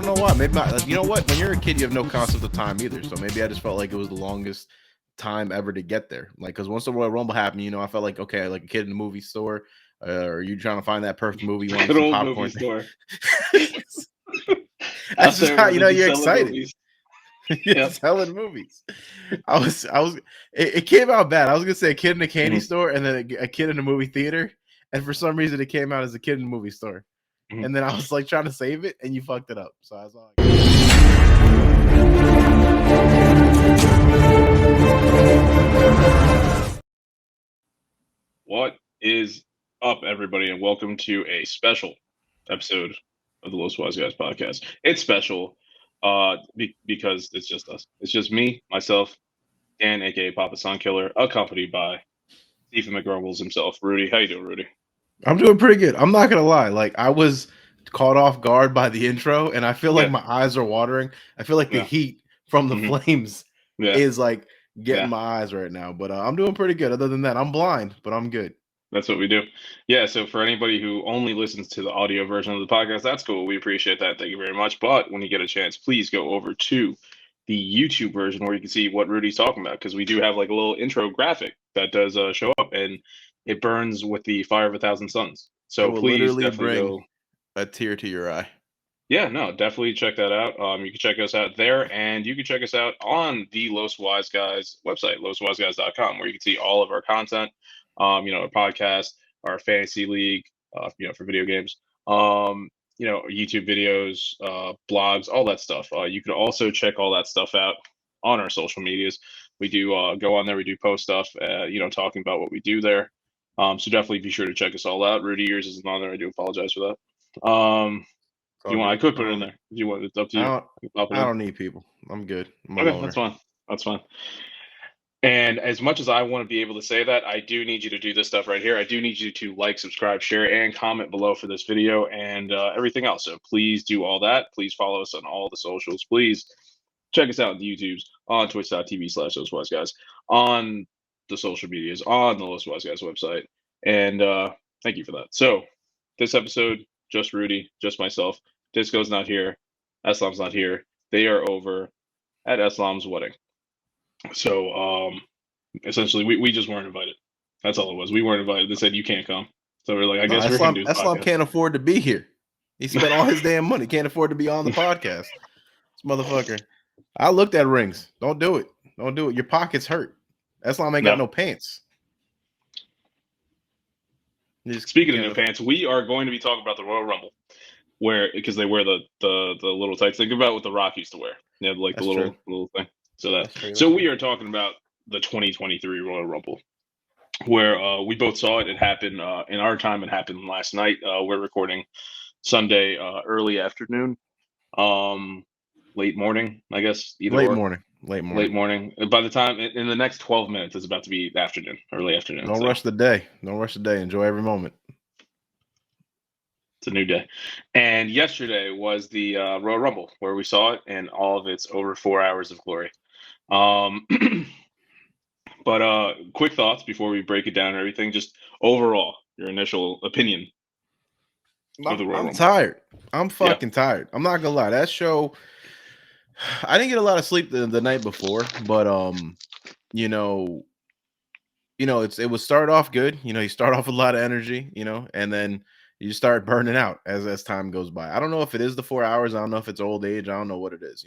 don't know why. Maybe not. You know what? When you're a kid, you have no concept of time either. So maybe I just felt like it was the longest time ever to get there. Like, because once the Royal Rumble happened, I felt like, okay, like a kid in the movie store, or you trying to find that perfect movie, you want Good some old popcorn. movie store. That's just how you're excited. Movies. You're selling movies. It came out bad. I was gonna say a kid in a candy store and then a kid in a movie theater, and for some reason it came out as a kid in a movie store. And then I was like trying to save it, and you fucked it up. So I was like, what is up, everybody, and welcome to a special episode of the Los Wise Guys podcast. It's special because it's just us. It's just me, myself, Dan, aka Papa Sun Killer, accompanied by Stephen McGrumbles himself. Rudy, how you doing, Rudy? I'm doing pretty good. I'm not gonna lie. Like, I was caught off guard by the intro, and I feel like my eyes are watering. I feel like the heat from the flames is like getting my eyes right now. But I'm doing pretty good. Other than that, I'm blind, but I'm good. That's what we do. Yeah, so for anybody who only listens to the audio version of the podcast, that's cool. We appreciate that. Thank you very much. But when you get a chance, please go over to the YouTube version where you can see what Rudy's talking about, because we do have like a little intro graphic that does show up, and it burns with the fire of 1,000 suns. So please definitely go a tear to your eye. Yeah, no, definitely check that out. You can check us out there, and you can check us out on the Los Wise Guys website, loswiseguys.com, where you can see all of our content, our podcast, our fantasy league, for video games, YouTube videos, blogs, all that stuff. You can also check all that stuff out on our social medias. We do go on there, we do post stuff, talking about what we do there. So definitely be sure to check us all out. Rudy, yours isn't on there. I do apologize for that. I could put it in there. If you want, it's up to you. I don't need people. I'm good. Okay, that's fine. That's fine. And as much as I want to be able to say that, I do need you to do this stuff right here. I do need you to like, subscribe, share, and comment below for this video and everything else. So please do all that. Please follow us on all the socials. Please check us out on the YouTubes, on twitch.tv/LosWiseGuys, on the social medias, on the Los Wise Guys website. And thank you for that. So this episode, just Rudy, just myself. Disco's not here. Eslam's not here. They are over at Eslam's wedding. So essentially, we just weren't invited. That's all it was. We weren't invited. They said you can't come. So we're like, I guess we're going to do this Eslam can't afford to be here. He spent all his damn money. Can't afford to be on the podcast. This motherfucker. I looked at rings. Don't do it. Don't do it. Your pockets hurt. Eslam ain't got no pants. Speaking of no pants, we are going to be talking about the Royal Rumble, because they wear the little tights. Think about what The Rock used to wear. They have like the little thing. So we are talking about the 2023 Royal Rumble, where we both saw it. It happened in our time. It happened last night. We're recording Sunday early afternoon, late morning, I guess. Late morning. By the time in the next 12 minutes, it's about to be afternoon, early afternoon. Don't rush the day. Don't rush the day. Enjoy every moment. It's a new day. And yesterday was the Royal Rumble, where we saw it in all of its over 4 hours of glory. But quick thoughts before we break it down and everything. Just overall, your initial opinion of the Royal Rumble. I'm tired. I'm fucking tired. I'm not gonna lie. That show, I didn't get a lot of sleep the night before, but it would start off good. You start off with a lot of energy, and then you start burning out as time goes by. I don't know if it is the 4 hours. I don't know if it's old age. I don't know what it is.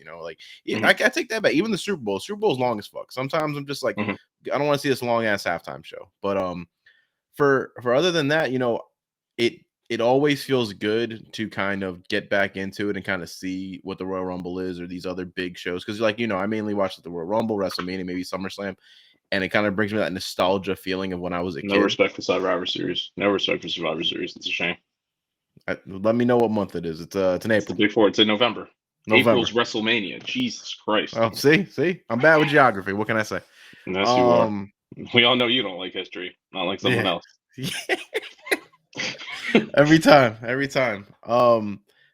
I take that back. Even the Super Bowl. Super Bowl's long as fuck. Sometimes I'm just like, I don't want to see this long ass halftime show. But for other than that, it always feels good to kind of get back into it and kind of see what the Royal Rumble is or these other big shows. Because I mainly watch the Royal Rumble, WrestleMania, maybe SummerSlam. And it kind of brings me that nostalgia feeling of when I was a kid. No respect for Survivor Series. No respect for Survivor Series. It's a shame. Let me know what month it is. It's in April. It's the Big Four. It's in November. April's WrestleMania. Jesus Christ. Oh, see, I'm bad with geography. What can I say? Yes, you are. We all know you don't like history, not like someone else. Every time.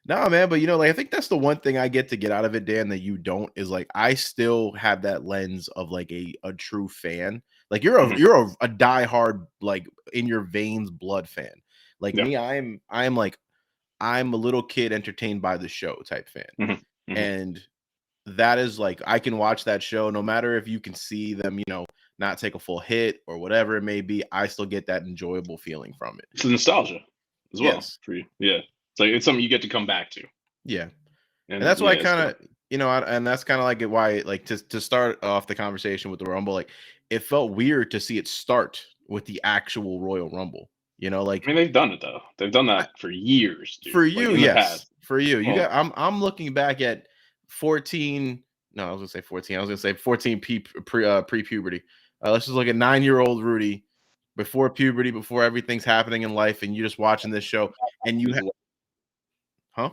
Nah, man, but I think that's the one thing I get out of it, Dan, that you don't, is like I still have that lens of like a true fan. Like you're a diehard, like in your veins blood fan. Like me, I'm like I'm a little kid entertained by the show type fan. Mm-hmm. And that is like, I can watch that show no matter if you can see them, not take a full hit or whatever it may be. I still get that enjoyable feeling from it. It's a nostalgia as well Yes. for you. Yeah. It's something you get to come back to. Yeah. And And that's why I yeah, kind of, and that's kind of like why, like, to start off the conversation with the Rumble, like, it felt weird to see it start with the actual Royal Rumble. Like, I mean, they've done it though. They've done that for years, dude. for Like you, in the yes. past. For you, you Well, got. I'm looking back at 14. No, I was gonna say 14. I was gonna say 14 pre-puberty. Let's just look at 9-year-old Rudy before puberty, before everything's happening in life, and you're just watching this show, and you huh?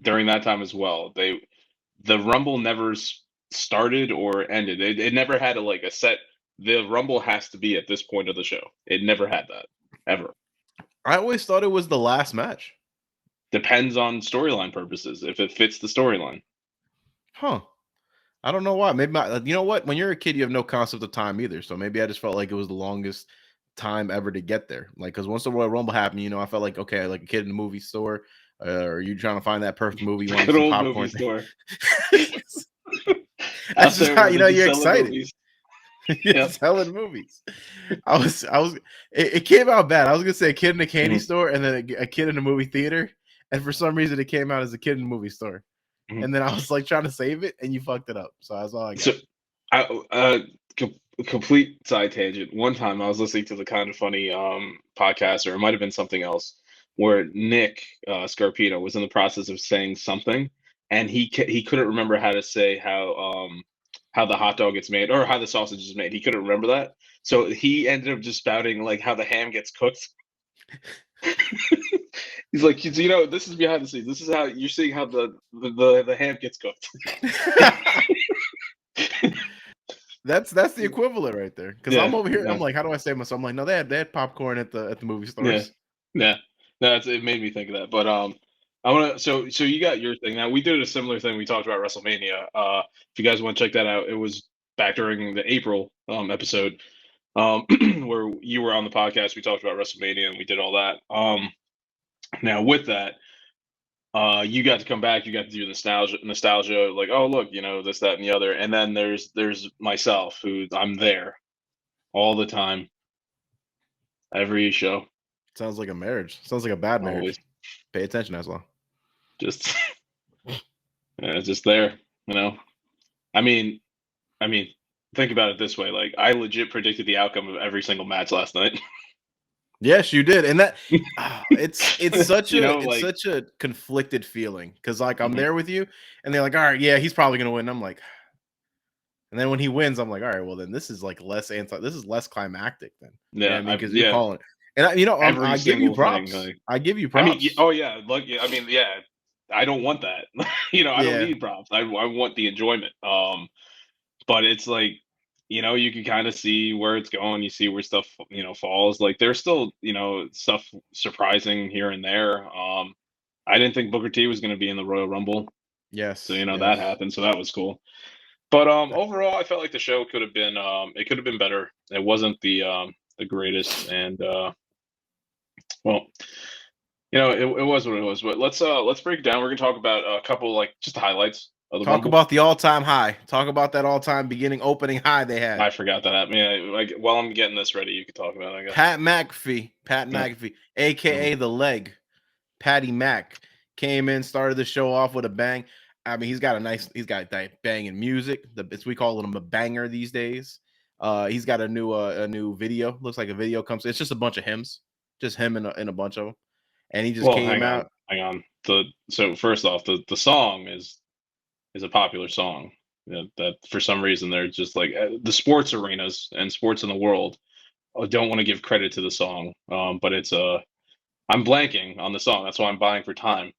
During that time as well, the Rumble never started or ended. It never had a set. The Rumble has to be at this point of the show. It never had that ever. I always thought it was the last match. Depends on storyline purposes. If it fits the storyline. Huh. I don't know why. Maybe you know what? When you're a kid, you have no concept of time either. So maybe I just felt like it was the longest time ever to get there. Like, because once the Royal Rumble happened, I felt like, okay, like a kid in the movie store, or you trying to find that perfect movie, you want Good some old popcorn. movie store. That's just how you're excited. You're Yep. selling movies. It came out bad. I was gonna say a kid in a candy Mhm. store and then a kid in a movie theater, and for some reason it came out as a kid in a movie store. Mhm. And then I was like trying to save it, and you fucked it up. So that's all I got. So, complete side tangent. One time I was listening to the Kind of Funny podcast, or it might have been something else, where Nick Scarpino was in the process of saying something, and he couldn't remember how to say how the hot dog gets made or how the sausage is made. He couldn't remember that, so he ended up just spouting like how the ham gets cooked. He's like, this is behind the scenes. This is how you're seeing how the ham gets cooked. That's the equivalent right there. Because I'm over here, yeah. I'm like, how do I save myself? I'm like, no, they had popcorn at the movie stores. Yeah. No, it made me think of that. But I want to. So you got your thing now. We did a similar thing. We talked about WrestleMania. If you guys want to check that out, it was back during the April episode where you were on the podcast. We talked about WrestleMania and we did all that. Now with that, you got to come back. You got to do nostalgia. Like, oh look, this, that, and the other. And then there's myself, who I'm there all the time, every show. Sounds like a marriage. Sounds like a bad marriage. Always. Pay attention, Eslam. Just it's just there, I mean, think about it this way. Like, I legit predicted the outcome of every single match last night. Yes, you did, and that it's such such a conflicted feeling because like I'm there with you, and they're like, all right, yeah, he's probably gonna win. I'm like, and then when he wins, I'm like, all right, well then this is like less this is less climactic then. Yeah, because you're calling it, and I give you props. I give you props. I mean, oh yeah, look, I mean, yeah, I don't want that. I don't need props. I want the enjoyment. But it's like, you can kind of see where it's going. You see where stuff, falls. Like, there's still, stuff surprising here and there. I didn't think Booker T was going to be in the Royal Rumble. Yes. So, that happened. So that was cool. But overall, I felt like the show could have been, it could have been better. It wasn't the greatest. And, well, it was what it was. But let's break it down. We're going to talk about a couple, just the highlights. Talk about the all-time high. Talk about that all-time opening high they had. I forgot that. I mean, while I'm getting this ready, you could talk about it, I guess. Pat McAfee, a.k.a. The Leg. Patty Mac came in, started the show off with a bang. I mean, he's got that banging music. We call him a banger these days. He's got a new video. Looks like a video comes. It's just a bunch of hymns, just him and a bunch of them. And he just came out. Hang on. So first off, the song is a popular song. That for some reason they're just like the sports arenas and sports in the world don't want to give credit to the song. But it's I'm blanking on the song. That's why I'm buying for time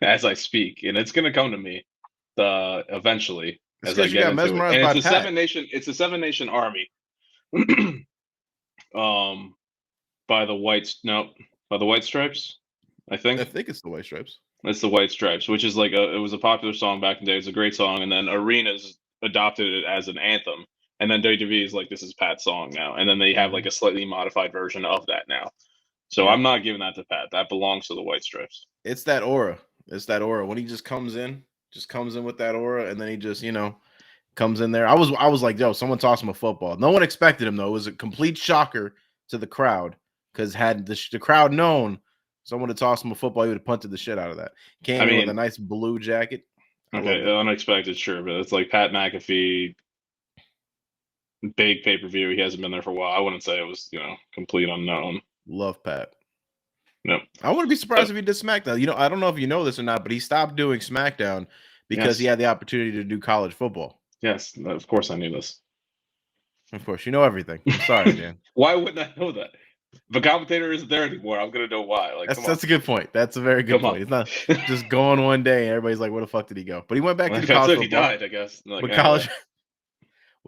as I speak, and it's gonna come to me eventually as I get into it. And it's a 7-nation army. By the White Stripes, I think. I think it's the White Stripes. It's the White Stripes, which is it was a popular song back in the day. It's a great song, and then Arenas adopted it as an anthem, and then WWE is like, this is Pat's song now, and then they have like a slightly modified version of that now. So Yeah. I'm not giving that to Pat. That belongs to the White Stripes. It's that aura. It's that aura. When he just comes in with that aura, and then he just, comes in there. I was like, yo, someone toss him a football. No one expected him though. It was a complete shocker to the crowd because had the crowd known someone to toss him a football, he would have punted the shit out of that. I Came in with a mean, nice blue jacket. I okay, loved it. unexpected, sure, but it's like Pat McAfee, big pay-per-view. He hasn't been there for a while. I wouldn't say it was, complete unknown. Love Pat. No. I wouldn't be So, surprised if he did SmackDown. I don't know if you know this or not, but he stopped doing SmackDown because he yes. had the opportunity to do college football. Yes, of course I knew this. Of course, you know everything. I'm sorry, man. Why wouldn't I know that? The commentator isn't there anymore. I'm gonna know why. Like, That's come on, that's a good point. That's a very good come on. point. It's not just going one day and everybody's like, "Where the fuck did he go?" But he went back to Like, do that's college it. He football. died, I guess. Like, But anyway.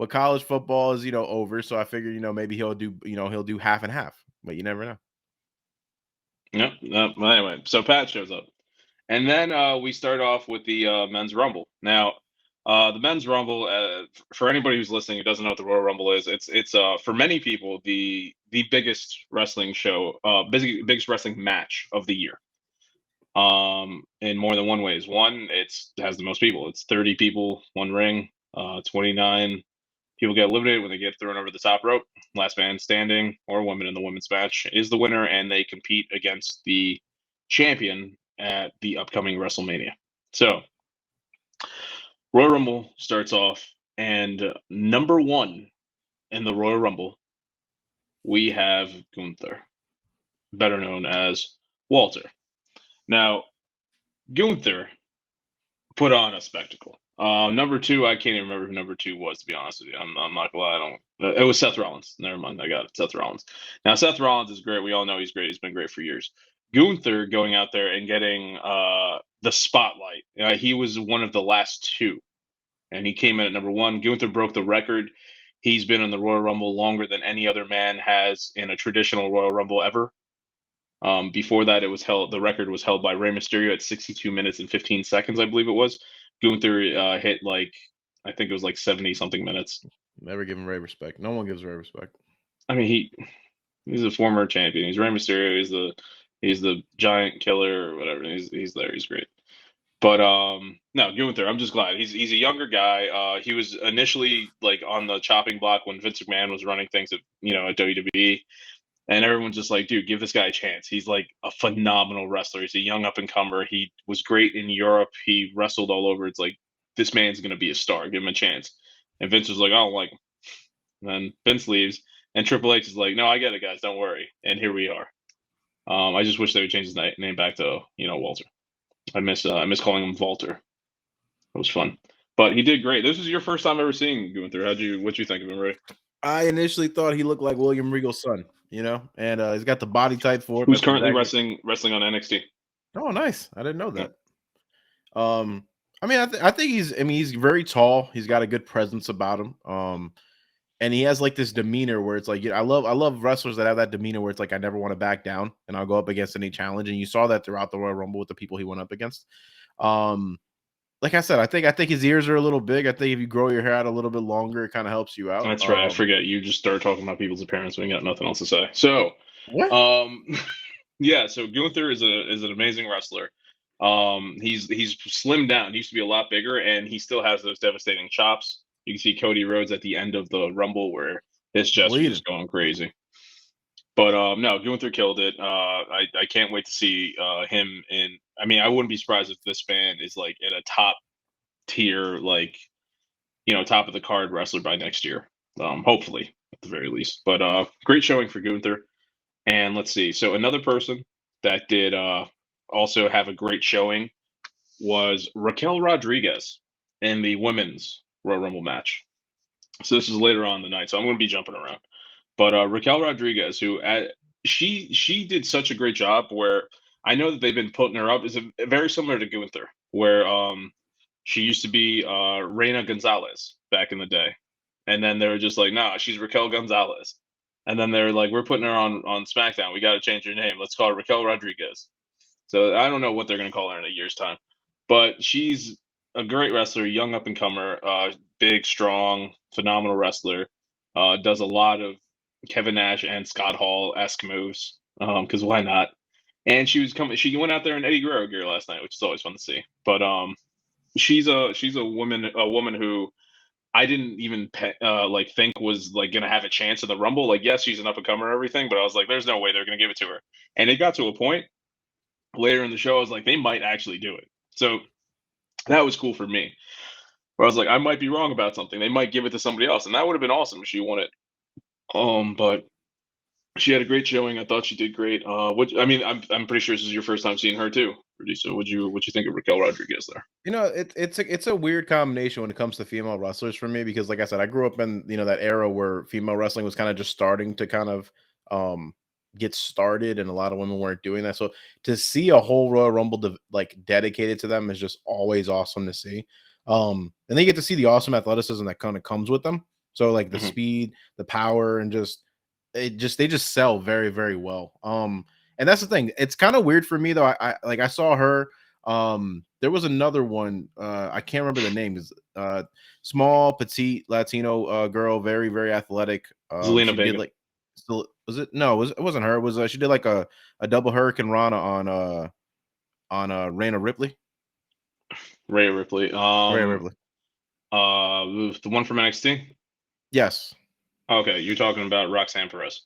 college football is over, so I figure maybe he'll do half and half. But you never know. Yep. No, well, anyway, so Pat shows up, and then we start off with the men's rumble. Now, the men's rumble, for anybody who's listening who doesn't know what the Royal Rumble is, it's for many people the biggest wrestling show, biggest wrestling match of the year. In more than one ways. One, it has the most people. It's 30 people, one ring. 29 people get eliminated when they get thrown over the top rope. Last man standing or woman in the women's match is the winner, and they compete against the champion at the upcoming WrestleMania. So, Royal Rumble starts off, and number one in the Royal Rumble, we have Gunther, better known as Walter. Now, Gunther put on a spectacle. Number two, I can't even remember who number two was, to be honest with you. I'm not gonna lie, I don't. It was Seth Rollins. Never mind, I got it. Seth Rollins. Now, Seth Rollins is great. We all know he's great. He's been great for years. Gunther going out there and getting the spotlight. He was one of the last two, and he came in at number one. Gunther broke the record. He's been in the Royal Rumble longer than any other man has in a traditional Royal Rumble ever. Before that, the record was held by Rey Mysterio at 62 minutes and 15 seconds, I believe it was. Gunther hit I think it was like 70 something minutes. Never give him Ray respect. No one gives Ray respect. I mean, he's a former champion. He's Rey Mysterio. He's the giant killer or whatever. He's there. He's great. But no, Gunther, I'm just glad he's a younger guy. He was initially like on the chopping block when Vince McMahon was running things at WWE. And everyone's just like, dude, give this guy a chance. He's like a phenomenal wrestler. He's a young up and comer. He was great in Europe. He wrestled all over. It's like, this man's going to be a star. Give him a chance. And Vince was like, I don't like him. And then Vince leaves. And Triple H is like, no, I get it, guys. Don't worry. And here we are. I just wish they would change his name back to, Walter. I miss calling him Walter. It was fun. But he did great. This was your first time ever seeing Gunther. What'd you think of him, Ray? I initially thought he looked like William Regal's son, and he's got the body type for it. Who's currently wrestling on NXT. Oh, nice! I didn't know that. Yeah. I mean, I think he's very tall. He's got a good presence about him. And he has like this demeanor where it's like, I love wrestlers that have that demeanor where it's like, I never want to back down and I'll go up against any challenge. And you saw that throughout the Royal Rumble with the people he went up against. Like I said, I think his ears are a little big. I think if you grow your hair out a little bit longer, it kind of helps you out. That's right. I forget. You just started talking about people's appearance when you got nothing else to say. So, what? Yeah. So Gunther is an amazing wrestler. He's slimmed down. He used to be a lot bigger, and he still has those devastating chops. You can see Cody Rhodes at the end of the Rumble where his chest was just going crazy. But no, Gunther killed it. I can't wait to see him in. I mean, I wouldn't be surprised if this man is like at a top tier, like top of the card wrestler by next year. Hopefully, at the very least. But great showing for Gunther. And let's see. So another person that did also have a great showing was Raquel Rodriguez in the women's Royal Rumble match. So this is later on in the night, so I'm going to be jumping around. But Raquel Rodriguez, who she did such a great job, where I know that they've been putting her up, is very similar to Gunther, where she used to be Reina Gonzalez back in the day, and then they were just like, nah, she's Raquel Gonzalez, and then they're like, we're putting her on SmackDown. We got to change her name. Let's call her Raquel Rodriguez. So I don't know what they're going to call her in a year's time, but she's a great wrestler, young up and comer, big, strong, phenomenal wrestler. Does a lot of Kevin Nash and Scott Hall-esque moves. because why not? And she was coming. She went out there in Eddie Guerrero gear last night, which is always fun to see. But she's a woman who I didn't even like think was like gonna have a chance in the Rumble. Like, yes, she's an up and comer and everything, but I was like, there's no way they're gonna give it to her. And it got to a point later in the show, I was like, they might actually do it. So that was cool for me. Where I was like, I might be wrong about something. They might give it to somebody else, and that would have been awesome if she won it. But she had a great showing. I thought she did great. I mean, I'm pretty sure this is your first time seeing her too, Rudy. So what you think of Raquel Rodriguez there? It's a weird combination when it comes to female wrestlers for me because, like I said, I grew up in that era where female wrestling was kind of just starting to kind of um, get started, and a lot of women weren't doing that. So to see a whole Royal Rumble like dedicated to them is just always awesome to see. And they get to see the awesome athleticism that kind of comes with them. So like the Mhm. speed, the power, and they just sell very, very well. And that's the thing. It's kind of weird for me though. I saw her. There was another one. I can't remember the name. Is small, petite Latino girl, very, very athletic. Zelina She did Vega, like still was it? No, it wasn't her. It was she did like a double Hurricane Rana on Rhea Ripley. Rhea Ripley. Rhea Ripley. The one from NXT. Yes. Okay, you're talking about Roxanne Perez.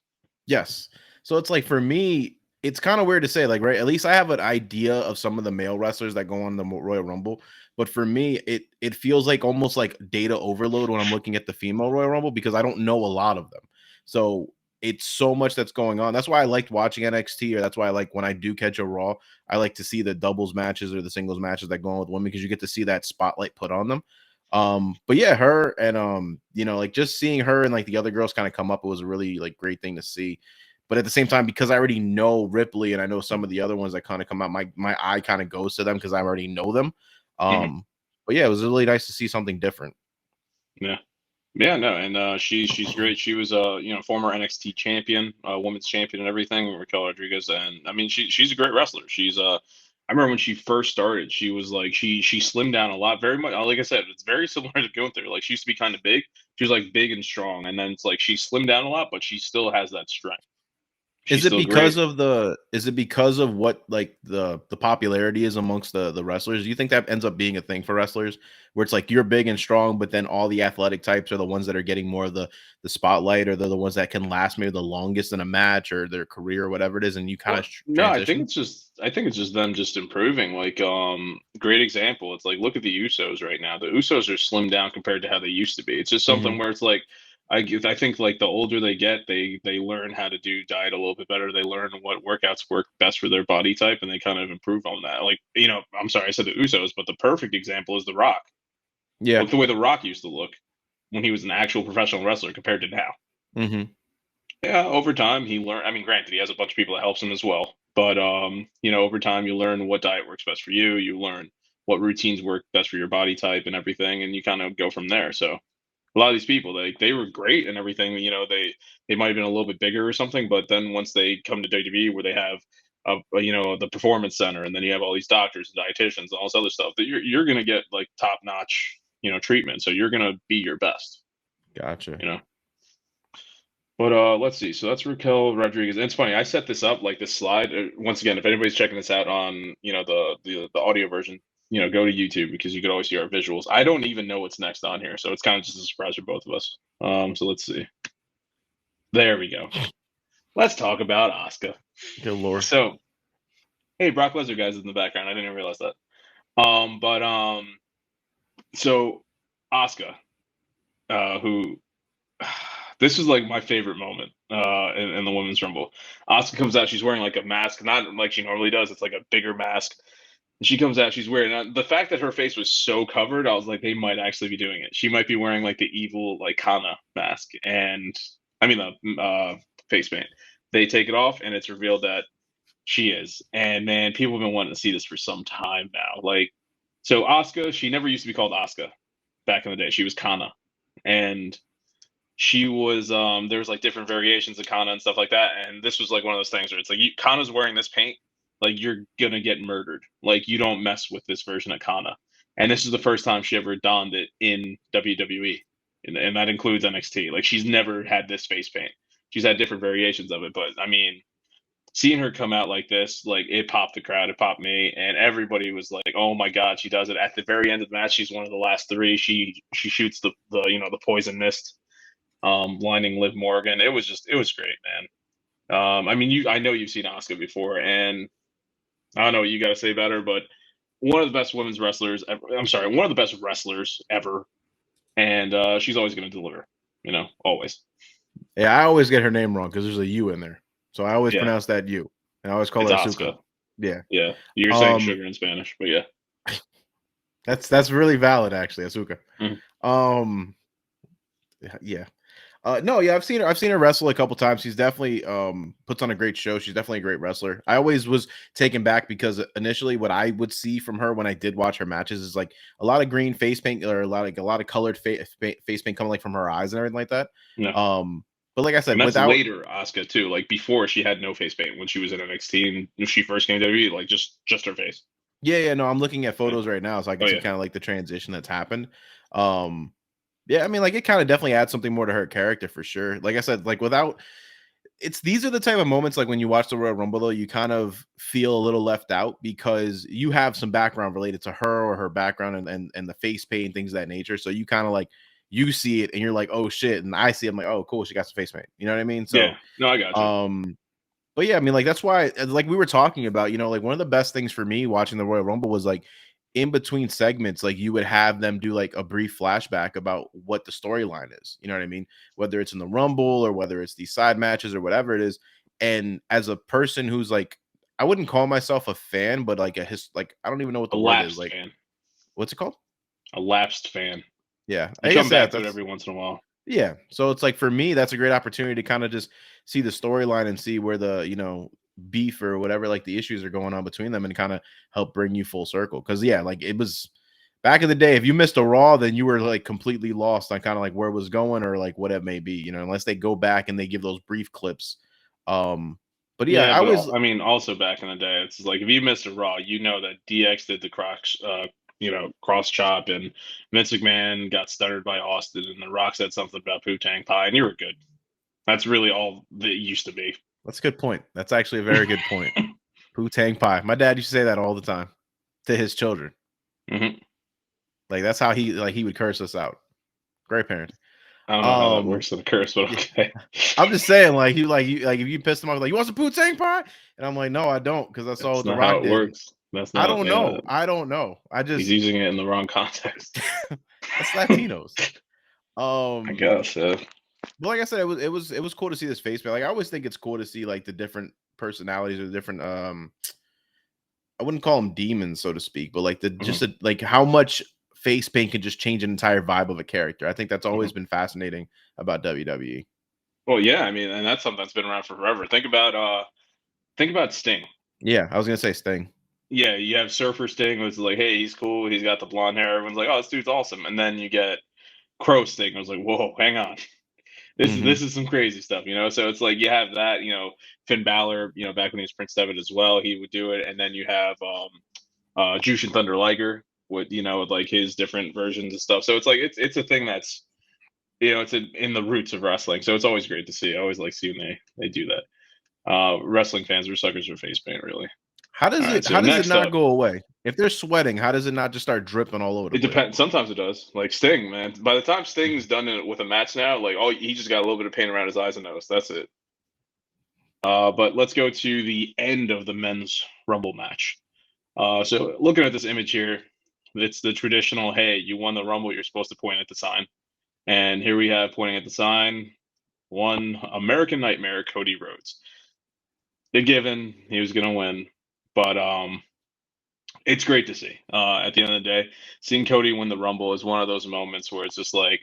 Yes. So it's like for me, it's kind of weird to say, like, right? At least I have an idea of some of the male wrestlers that go on the Royal Rumble. But for me, it feels like almost like data overload when I'm looking at the female Royal Rumble because I don't know a lot of them. So it's so much that's going on. That's why I liked watching NXT, or that's why I like when I do catch a Raw, I like to see the doubles matches or the singles matches that go on with women because you get to see that spotlight put on them. But yeah, her and like just seeing her and like the other girls kind of come up, it was a really like great thing to see. But at the same time, because I already know Ripley and I know some of the other ones that kind of come out, my eye kind of goes to them because I already know them. Mhm. But yeah, it was really nice to see something different. Yeah. Yeah, no, and she's great. She was former NXT champion, women's champion, and everything. Raquel Rodriguez, and I mean she's a great wrestler. She's I remember when she first started, she was like she slimmed down a lot, very much. Like I said, it's very similar to Gunther. Like she used to be kind of big. She was like big and strong, and then it's like she slimmed down a lot, but she still has that strength. She's still great. Is it because of what like the popularity is amongst the wrestlers? Do you think that ends up being a thing for wrestlers where it's like you're big and strong, but then all the athletic types are the ones that are getting more of the spotlight, or they're the ones that can last maybe the longest in a match or their career or whatever it is, and you kind of Well, no, transition? I think it's just them just improving. Like, great example. It's like look at the Usos right now. The Usos are slimmed down compared to how they used to be. It's just something Hmm. where it's like I think like the older they get, they learn how to do diet a little bit better. They learn what workouts work best for their body type, and they kind of improve on that. Like, I'm sorry I said the Usos, but the perfect example is The Rock. Yeah. Look the way The Rock used to look when he was an actual professional wrestler compared to now. Hmm. Yeah, over time he learned. I mean, granted, he has a bunch of people that helps him as well. But over time you learn what diet works best for you. You learn what routines work best for your body type and everything, and you kind of go from there. So a lot of these people, they were great and everything. They might have been a little bit bigger or something, but then once they come to WWE where they have the performance center, and then you have all these doctors and dietitians and all this other stuff, that you're gonna get like top notch treatment. So you're gonna be your best. Gotcha. You know. But let's see. So that's Raquel Rodriguez. And it's funny. I set this up like this slide. Once again, if anybody's checking this out on the audio version, go to YouTube because you could always see our visuals. I don't even know what's next on here, so it's kind of just a surprise for both of us. So let's see. There we go. Let's talk about Asuka. Good lord. So hey, Brock Lesnar guys in the background. I didn't even realize that. But so Asuka, who this is like my favorite moment in the women's rumble. Asuka comes out, she's wearing like a mask, not like she normally does. It's like a bigger mask. And she comes out, she's wearing the fact that her face was so covered. I was like, they might actually be doing it. She might be wearing like the evil like Kana mask, and I mean the face paint. They take it off, and it's revealed that she is. And man, people have been wanting to see this for some time now. Like, so Asuka, she never used to be called Asuka back in the day. She was Kana, and she was there was like different variations of Kana and stuff like that, and this was like one of those things where it's like Kana's wearing this paint, like you're gonna get murdered. Like you don't mess with this version of Kana, and this is the first time she ever donned it in WWE, and that includes NXT. Like she's never had this face paint. She's had different variations of it, but I mean, seeing her come out like this, like it popped the crowd, it popped me, and everybody was like, "Oh my god, she does it!" At the very end of the match, she's one of the last three. She shoots the the poison mist, lining Liv Morgan. It was great, man. I mean, I know you've seen Asuka before, and I don't know what you got to say about her, but one of the best women's wrestlers ever. I'm sorry, one of the best wrestlers ever, and she's always going to deliver. Always. Yeah, I always get her name wrong because there's a U in there, so I always Yeah, pronounce that U, and I always call it's her Asuka. Asuka. Yeah, Yeah, you're saying um, sugar in Spanish, but yeah. that's really valid actually, Asuka. Mhm. Um, yeah. No, yeah, I've seen her wrestle a couple times. She's definitely puts on a great show. She's definitely a great wrestler. I always was taken back because initially what I would see from her when I did watch her matches is like a lot of green face paint or a lot of colored face paint coming like from her eyes and everything like that. No. But like I And said, that's without later Asuka too. Like before, she had no face paint when she was in NXT and when she first came to WWE, like just her face. yeah, no, I'm looking at Yeah. photos right now, so I can Oh see yeah. kind of like the transition that's happened. Um, yeah, I mean, like it kind of definitely adds something more to her character for sure. Like I said, like without these are the type of moments like when you watch the Royal Rumble though, you kind of feel a little left out because you have some background related to her or her background and the face paint and things of that nature. So you kind of like you see it and you're like, oh shit. And I see it, I'm like, oh cool, she got some face paint. You know what I mean? So Yeah. No, I got you. but yeah, I mean, like that's why, like we were talking about, like one of the best things for me watching the Royal Rumble was like in between segments, like you would have them do like a brief flashback about what the storyline is. You know what I mean? Whether it's in the Rumble or whether it's these side matches or whatever it is. And as a person who's like, I wouldn't call myself a fan, but like like I don't even know what A the word is. lapsed Like, fan. what's it called? A lapsed fan. Yeah, You I come guess back to it that's every once in a while. yeah. So it's like for me, that's a great opportunity to kind of just see the storyline and see where the, beef or whatever like the issues are going on between them and kind of help bring you full circle. Cause yeah, like it was back in the day, if you missed a Raw, then you were like completely lost on kind of like where it was going or like what it may be, unless they go back and they give those brief clips. But yeah, Yeah, I but was I mean, also back in the day, it's like if you missed a Raw, you know that DX did the cross chop, and Vince McMahon got stuttered by Austin, and The Rock said something about Wu-Tang Pie, and you were good. That's really all that it used to be. that's a good point. That's actually a very good point. Poo Tang Pie. My dad used to say that all the time to his children. Hmm. Like that's how he would curse us out. Great parent. I don't know how that Um, works in a curse, but yeah, okay. I'm just saying, like if you pissed him off, like you want some poutine pie, and I'm like, no, I don't, because I saw That's what The not how Rock it did. works. That's I not. don't Yeah, know. I don't know. I he's just using it in the wrong context. that's Latinos. I Um, guess. but like I said, it was cool to see this face, man. Like I always think it's cool to see like the different personalities or different I wouldn't call them demons, so to speak, but like the Mhm, just like how much face paint can just change an entire vibe of a character. I think that's mhm. always been fascinating about WWE. Well, yeah, I mean, and that's something that's been around for forever. Think about Sting. Yeah, I was gonna say Sting. Yeah, you have Surfer Sting, who's like, hey, he's cool, he's got the blonde hair. Everyone's like, oh, this dude's awesome. And then you get Crow Sting. I was like, whoa, hang on. This is Hmm. this is some crazy stuff. So it's like you have that, Finn Balor, back when he was Prince Devitt as well, he would do it, and then you have Jushin Thunder Liger with like his different versions of stuff. So it's like it's a thing that's it's in the roots of wrestling. So it's always great to see. I always like seeing they do that. Wrestling fans are suckers for face paint, really. All right, so How does it next not up, go away? If they're sweating, how does it not just start dripping all over the it place? depends. Sometimes it does. Like Sting, man. By the time Sting's done it with a match now, like he just got a little bit of paint around his eyes and nose. That's it. But let's go to the end of the men's Rumble match. So looking at this image here, it's the traditional, hey, you won the Rumble, you're supposed to point at the sign. And here we have pointing at the sign, one American Nightmare, Cody Rhodes. The given, he was going to win. But it's great to see. At the end of the day, seeing Cody win the Rumble is one of those moments where it's just like,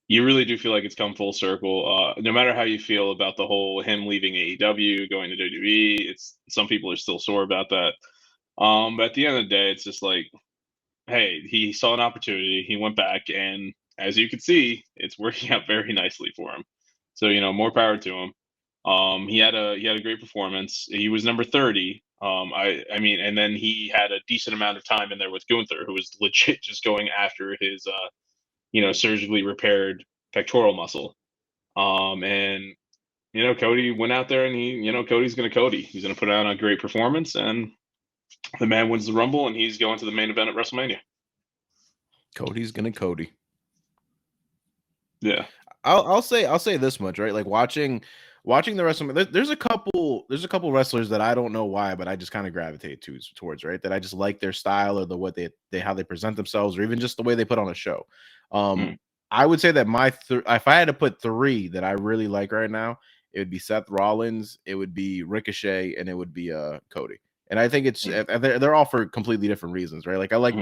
you really do feel like it's come full circle. No matter how you feel about the whole him leaving AEW, going to WWE, some people are still sore about that. But at the end of the day, it's just like, hey, he saw an opportunity, he went back, and as you can see, it's working out very nicely for him. So more power to him. He had a great performance. He was number 30. I mean, and then he had a decent amount of time in there with Gunther, who was legit just going after his surgically repaired pectoral muscle. And Cody went out there and Cody's going to Cody. He's going to put on a great performance, and the man wins the Rumble, and he's going to the main event at WrestleMania. Cody's gonna Cody. Yeah. I'll say this much, right? Like watching the WrestleMania. There's a couple wrestlers that I don't know why, but I just kind of gravitate towards, right? That I just like their style or the what they how they present themselves, or even just the way they put on a show. I would say that if I had to put three that I really like right now, it would be Seth Rollins, it would be Ricochet, and it would be Cody. And I think it's they're all for completely different reasons, right? Like I like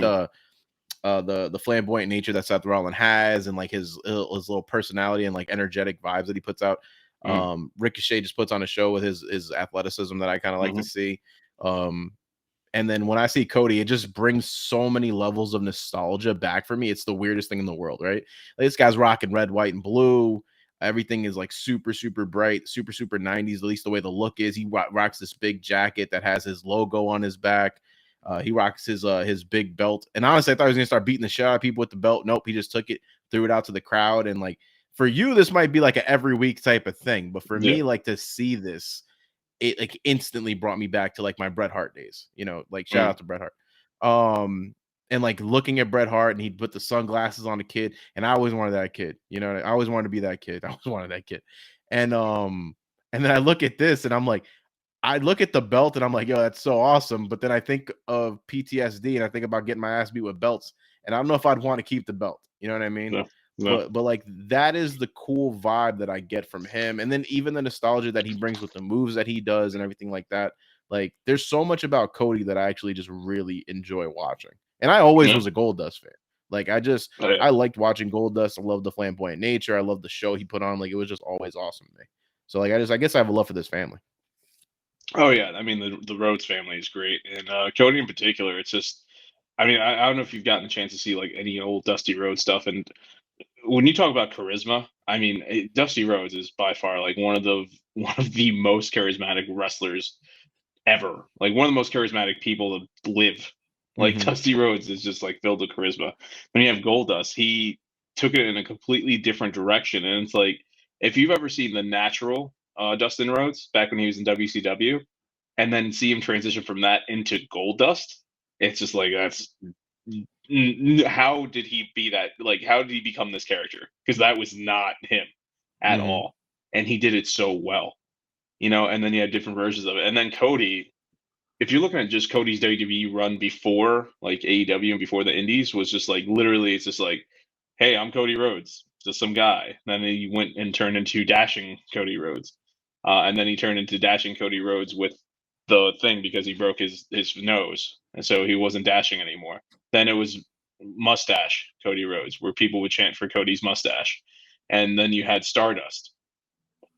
the flamboyant nature that Seth Rollins has, and like his little personality and like energetic vibes that he puts out. Ricochet just puts on a show with his athleticism that I kind of like to see. And then when I see Cody, it just brings so many levels of nostalgia back for me. It's the weirdest thing in the world, right? Like this guy's rocking red, white, and blue. Everything is like super, super bright, super, super 90s, at least the way the look is. He rocks this big jacket that has his logo on his back. He rocks his big belt. And honestly, I thought he was gonna start beating the shit out of people with the belt. Nope, he just took it, threw it out to the crowd. And like for you, this might be like an every week type of thing. But for me, like to see this, it like instantly brought me back to like my Bret Hart days, like shout out to Bret Hart. And like looking at Bret Hart and he'd put the sunglasses on the kid, and I always wanted that kid, I always wanted to be that kid. I always wanted that kid. And then I look at this and I'm like, I look at the belt and I'm like, yo, that's so awesome. But then I think of PTSD and I think about getting my ass beat with belts. And I don't know if I'd want to keep the belt. You know what I mean? No. But like that is the cool vibe that I get from him. And then even the nostalgia that he brings with the moves that he does and everything like that. Like there's so much about Cody that I actually just really enjoy watching. And I always was a Goldust fan. Like I liked watching Goldust. I love the flamboyant nature. I love the show he put on. Like it was just always awesome to me. So like I guess I have a love for this family. Oh yeah, I mean the Rhodes family is great, and Cody in particular. It's just, I mean, I don't know if you've gotten a chance to see like any old Dusty Rhodes stuff, and when you talk about charisma, I mean Dusty Rhodes is by far like one of the most charismatic wrestlers ever. Like one of the most charismatic people to live. Like Dusty Rhodes is just like filled with charisma. When you have Goldust, he took it in a completely different direction, and it's like if you've ever seen the natural Dustin Rhodes back when he was in WCW, and then see him transition from that into Goldust, it's just like that's how did he be that? Like how did he become this character? Because that was not him at all, and he did it so well. And then you had different versions of it. And then Cody, if you're looking at just Cody's WWE run before like AEW and before the Indies, was just like literally, it's just like, hey, I'm Cody Rhodes, just some guy. And then he went and turned into Dashing Cody Rhodes, and then he turned into Dashing Cody Rhodes with the thing because he broke his nose, and so he wasn't dashing anymore. Then it was Mustache Cody Rhodes, where people would chant for Cody's mustache, and then you had Stardust,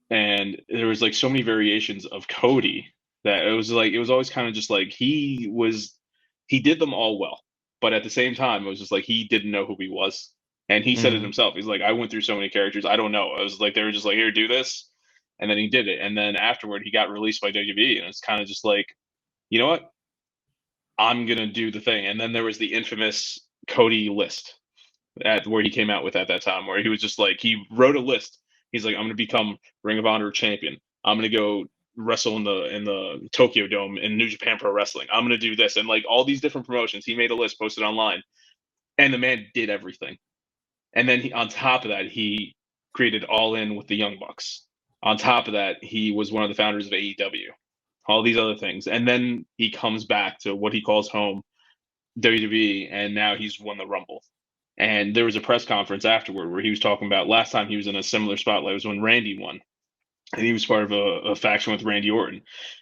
and there was like so many variations of Cody that it was always kind of just like he did them all well, but at the same time it was just like he didn't know who he was, and he said it himself. He's like, I went through so many characters, I don't know. I was like, they were just like, here, do this, and then he did it, and then afterward he got released by WWE, and it's kind of just like, you know what, I'm gonna do the thing. And then there was the infamous Cody list at where he came out with at that time, where he was just like, he wrote a list. He's like, I'm going to become Ring of Honor champion. I'm going to go wrestle in the Tokyo Dome in New Japan Pro Wrestling. I'm going to do this, and like all these different promotions. He made a list, posted online, and the man did everything. And then on top of that, he created All In with the Young Bucks. On top of that, he was one of the founders of AEW. All these other things, and then he comes back to what he calls home, WWE, and now he's won the Rumble. And there was a press conference afterward where he was talking about last time he was in a similar spotlight was when Randy won. And he was part of a faction with Randy Orton.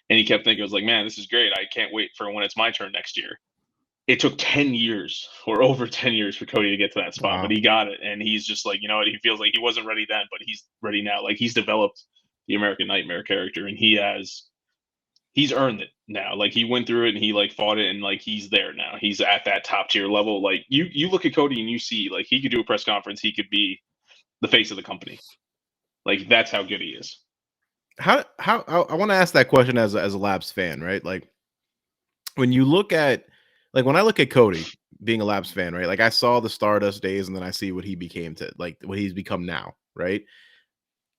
And he kept thinking, it was like, man, this is great. I can't wait for when it's my turn next year. It took 10 years or over 10 years for Cody to get to that spot, but he got it. And he's just like, you know what? He feels like he wasn't ready then, but he's ready now. Like he's developed the American Nightmare character, and he's earned it now. Like he went through it and he like fought it, and like he's there now. He's at that top tier level. Like you look at Cody and you see like he could do a press conference. He could be the face of the company. Like that's how good he is. How I want to ask that question as a Labs fan, right? Like when you look at when I look at Cody being a Labs fan, right? Like I saw the Stardust days and then I see what he became to like what he's become now, right?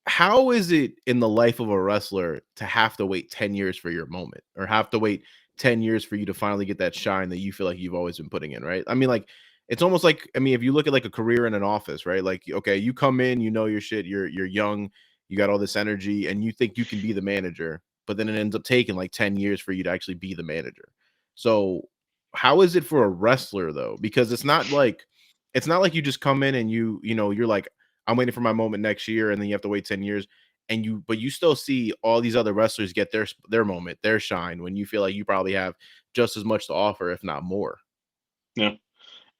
how is it in the life of a wrestler to have to wait 10 years for your moment, or have to wait 10 years for you to finally get that shine that you feel like you've always been putting in, right? I mean, like, it's almost like, I mean, if you look at like a career in an office, right? Like, okay, you come in, you know your shit, you're young, you got all this energy, and you think you can be the manager, but then it ends up taking like 10 years for you to actually be the manager. So, how is it for a wrestler though? Because it's not like you just come in and you're like, I'm waiting for my moment next year, and then you have to wait 10 years. But you still see all these other wrestlers get their moment, their shine, when you feel like you probably have just as much to offer, if not more. Yeah.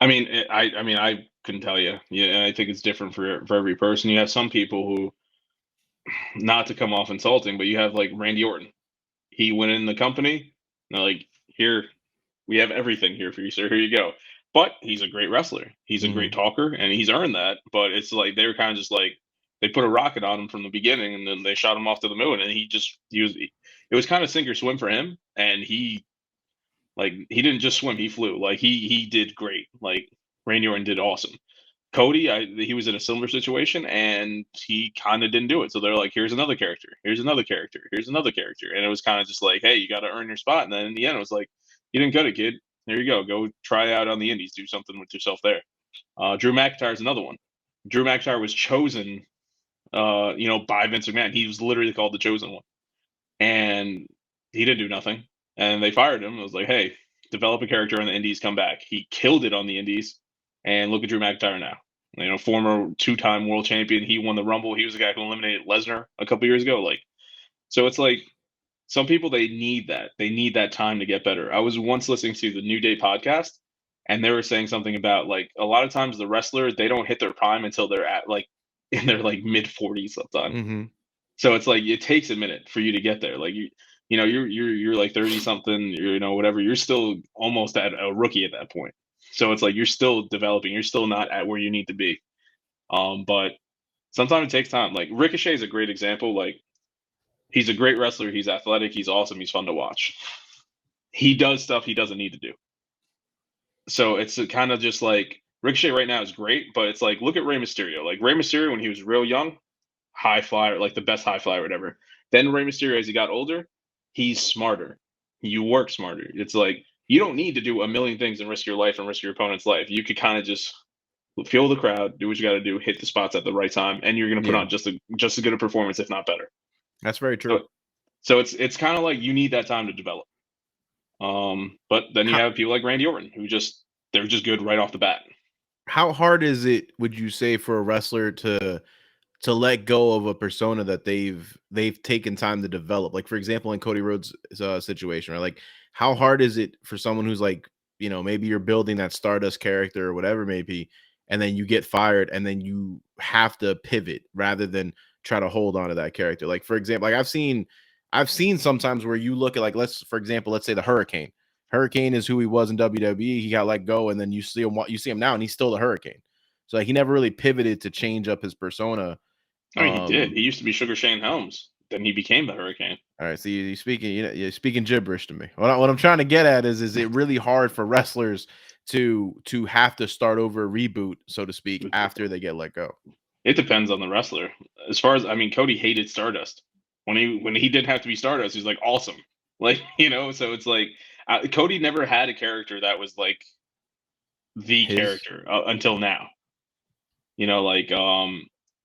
I mean, I couldn't tell you. Yeah, I think it's different for every person. You have some people who, not to come off insulting, but you have like Randy Orton. He went in the company. And they're like, here, we have everything here for you, sir. Here you go. But he's a great wrestler. He's a great Mhm. talker, and he's earned that. But it's like they were kind of just like they put a rocket on him from the beginning, and then they shot him off to the moon. And he was it was kind of sink or swim for him, and he didn't just swim, he flew. Like he did great. Like Randy Orton did awesome. Cody, he was in a similar situation and he kind of didn't do it. So they're like, here's another character, here's another character, here's another character, and it was kind of just like, hey, you got to earn your spot. And then in the end, it was like, you didn't cut it, kid. There you go. Go try out on the Indies. Do something with yourself there. Drew McIntyre is another one. Drew McIntyre was chosen, by Vince McMahon. He was literally called the chosen one, and he didn't do nothing. And they fired him. It was like, hey, develop a character on the Indies, come back. He killed it on the Indies, and look at Drew McIntyre now. Former two-time world champion. He won the Rumble. He was the guy who eliminated Lesnar a couple years ago. Like, so it's like some people, they need that. They need that time to get better. I was once listening to the New Day podcast, and they were saying something about like a lot of times the wrestler, they don't hit their prime until they're at like in their like mid 40s sometimes. Mhm. So it's like it takes a minute for you to get there. Like you're like 30 something, whatever. You're still almost at a rookie at that point. So it's like you're still developing. You're still not at where you need to be. But sometimes it takes time. Like Ricochet is a great example. Like he's a great wrestler. He's athletic. He's awesome. He's fun to watch. He does stuff he doesn't need to do. So it's kind of just like Ricochet right now is great, but it's like look at Rey Mysterio. Like Rey Mysterio when he was real young, high flyer, like the best high flyer, whatever. Then Rey Mysterio, as he got older, he's smarter. You work smarter. It's like you don't need to do a million things and risk your life and risk your opponent's life. You could kind of just feel the crowd, do what you got to do, hit the spots at the right time, and you're going to put Yeah, on just as good a performance, if not better. that's very true. So, so it's kind of like you need that time to develop. But then you How have people like Randy Orton who they're just good right off the bat. how hard is it, would you say, for a wrestler to let go of a persona that they've taken time to develop? Like, for example, in Cody Rhodes' situation, right? Like, how hard is it for someone who's like, maybe you're building that Stardust character or whatever it may be, and then you get fired, and then you have to pivot rather than try to hold on to that character. Like, for example, like I've seen sometimes where you look at, like, for example, let's say the Hurricane. Hurricane is who he was in WWE. He got let go, and then you see him now, and he's still the Hurricane. So like, he never really pivoted to change up his persona. I mean, he did. um, He used to be Sugar Shane Helms. Then he became the Hurricane. all right, so you're speaking gibberish to me. What I'm trying to get at is it really hard for wrestlers to have to start over, reboot, so to speak, after they get let go? It depends on the wrestler. As far as I mean, Cody hated Stardust. When he didn't have to be Stardust, he's like awesome. Like so it's like Cody never had a character that was like the His character until now. Like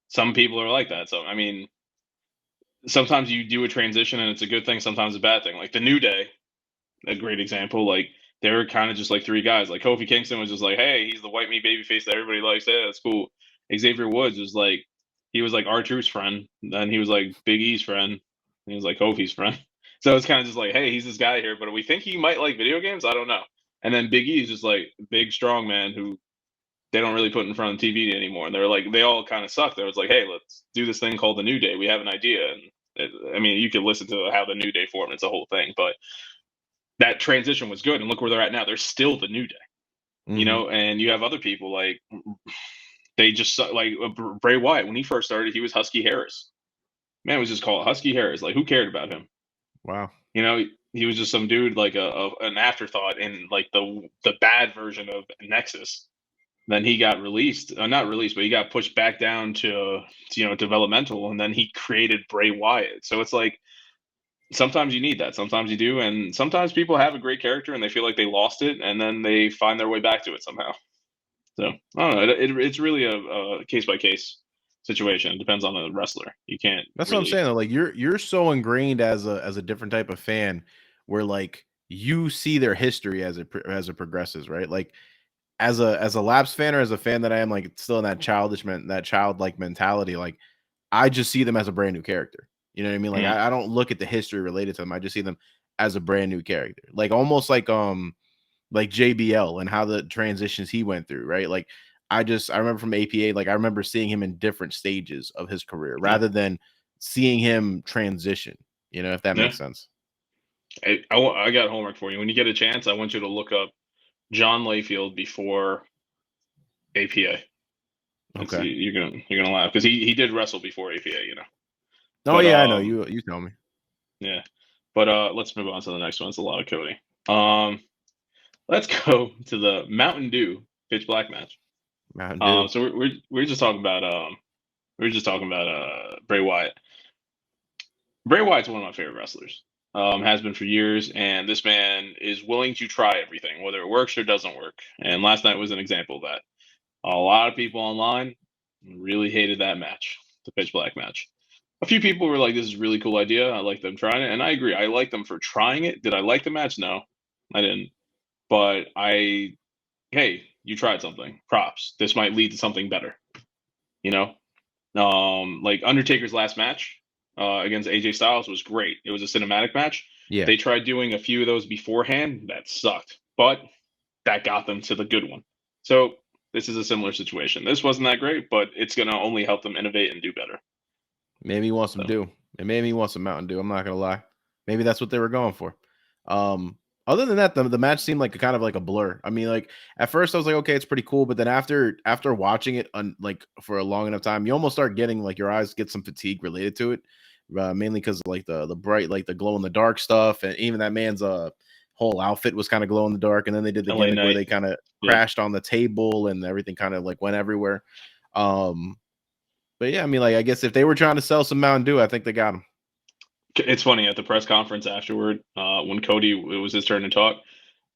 some people are like that. So I mean, sometimes you do a transition and it's a good thing. Sometimes a bad thing. Like the New Day, a great example. Like they were kind of just like three guys. Like Kofi Kingston was just like, hey, he's the white meat baby face that everybody likes. Yeah, that's cool. Xavier Woods was like, he was like R-Truth's friend. Then he was like Big E's friend. He was like Kofi's friend. So it's kind of just like, hey, he's this guy here, but we think he might like video games. I don't know. And then Big E is just like big, strong man who they don't really put in front of TV anymore. And they're like, they all kind of suck. They was like, hey, let's do this thing called the New Day. We have an idea. And I mean, you could listen to how the New Day formed. It's a whole thing, but that transition was good. And look where they're at now. They're still the New Day, Mhm. and you have other people like they just like Bray Wyatt. When he first started, he was Husky Harris. Man, it was just called Husky Harris. Like, who cared about him? Wow. He was just some dude like an afterthought in like the bad version of Nexus. Then he got released, not released, but he got pushed back down to developmental, and then he created Bray Wyatt. So it's like sometimes you need that, sometimes you do, and sometimes people have a great character and they feel like they lost it, and then they find their way back to it somehow. So I don't know. It's really a case by case situation. It depends on the wrestler. You can't That's what I'm really. saying though. Like you're so ingrained as a different type of fan, where like you see their history as it progresses, right? Like as a Labs fan or as a fan that I am, like still in that that childlike mentality. Like I just see them as a brand new character. You know what I mean? Like Mm, I don't look at the history related to them. I just see them as a brand new character. Like almost like JBL and how the transitions he went through, right? Like I remember from APA, like I remember seeing him in different stages of his career yeah, rather than seeing him transition, if that yeah. makes sense. I got homework for you. When you get a chance, I want you to look up John Layfield before APA. Okay. You're gonna laugh because he did wrestle before APA, Oh But yeah, I know. You tell me. yeah. But let's move on to the next one. It's a lot of Cody. Um, let's go to the Mountain Dew Pitch Black match. Mountain Dew. So we're just talking about Bray Wyatt. Bray Wyatt's one of my favorite wrestlers. Has been for years, and this man is willing to try everything, whether it works or doesn't work. And last night was an example of that. A lot of people online really hated that match, the Pitch Black match. A few people were like, "This is a really cool idea. I like them trying it," and I agree. I like them for trying it. Did I like the match? No, I didn't. But hey, you tried something. Props. This might lead to something better. You know, like Undertaker's last match against AJ Styles was great. It was a cinematic match. Yeah. They tried doing a few of those beforehand. That sucked, but that got them to the good one. So this is a similar situation. This wasn't that great, but it's going to only help them innovate and do better. Maybe he wants some So Dew. It made me want some Mountain Dew. I'm not gonna lie. Maybe that's what they were going for. Um, Other than that, the match seemed like a kind of like a blur. I mean, like at first I was like, okay, it's pretty cool, but then after watching it like for a long enough time, you almost start getting like your eyes get some fatigue related to it, mainly because like the bright, like the glow in the dark stuff, and even that man's whole outfit was kind of glow in the dark, and then they did the LA gimmick where Knight, they kind of yeah, crashed on the table and everything kind of like went everywhere. Um, but yeah, I mean, like I guess if they were trying to sell some Mountain Dew, I think they got him. it's funny at the press conference afterward when Cody it was his turn to talk.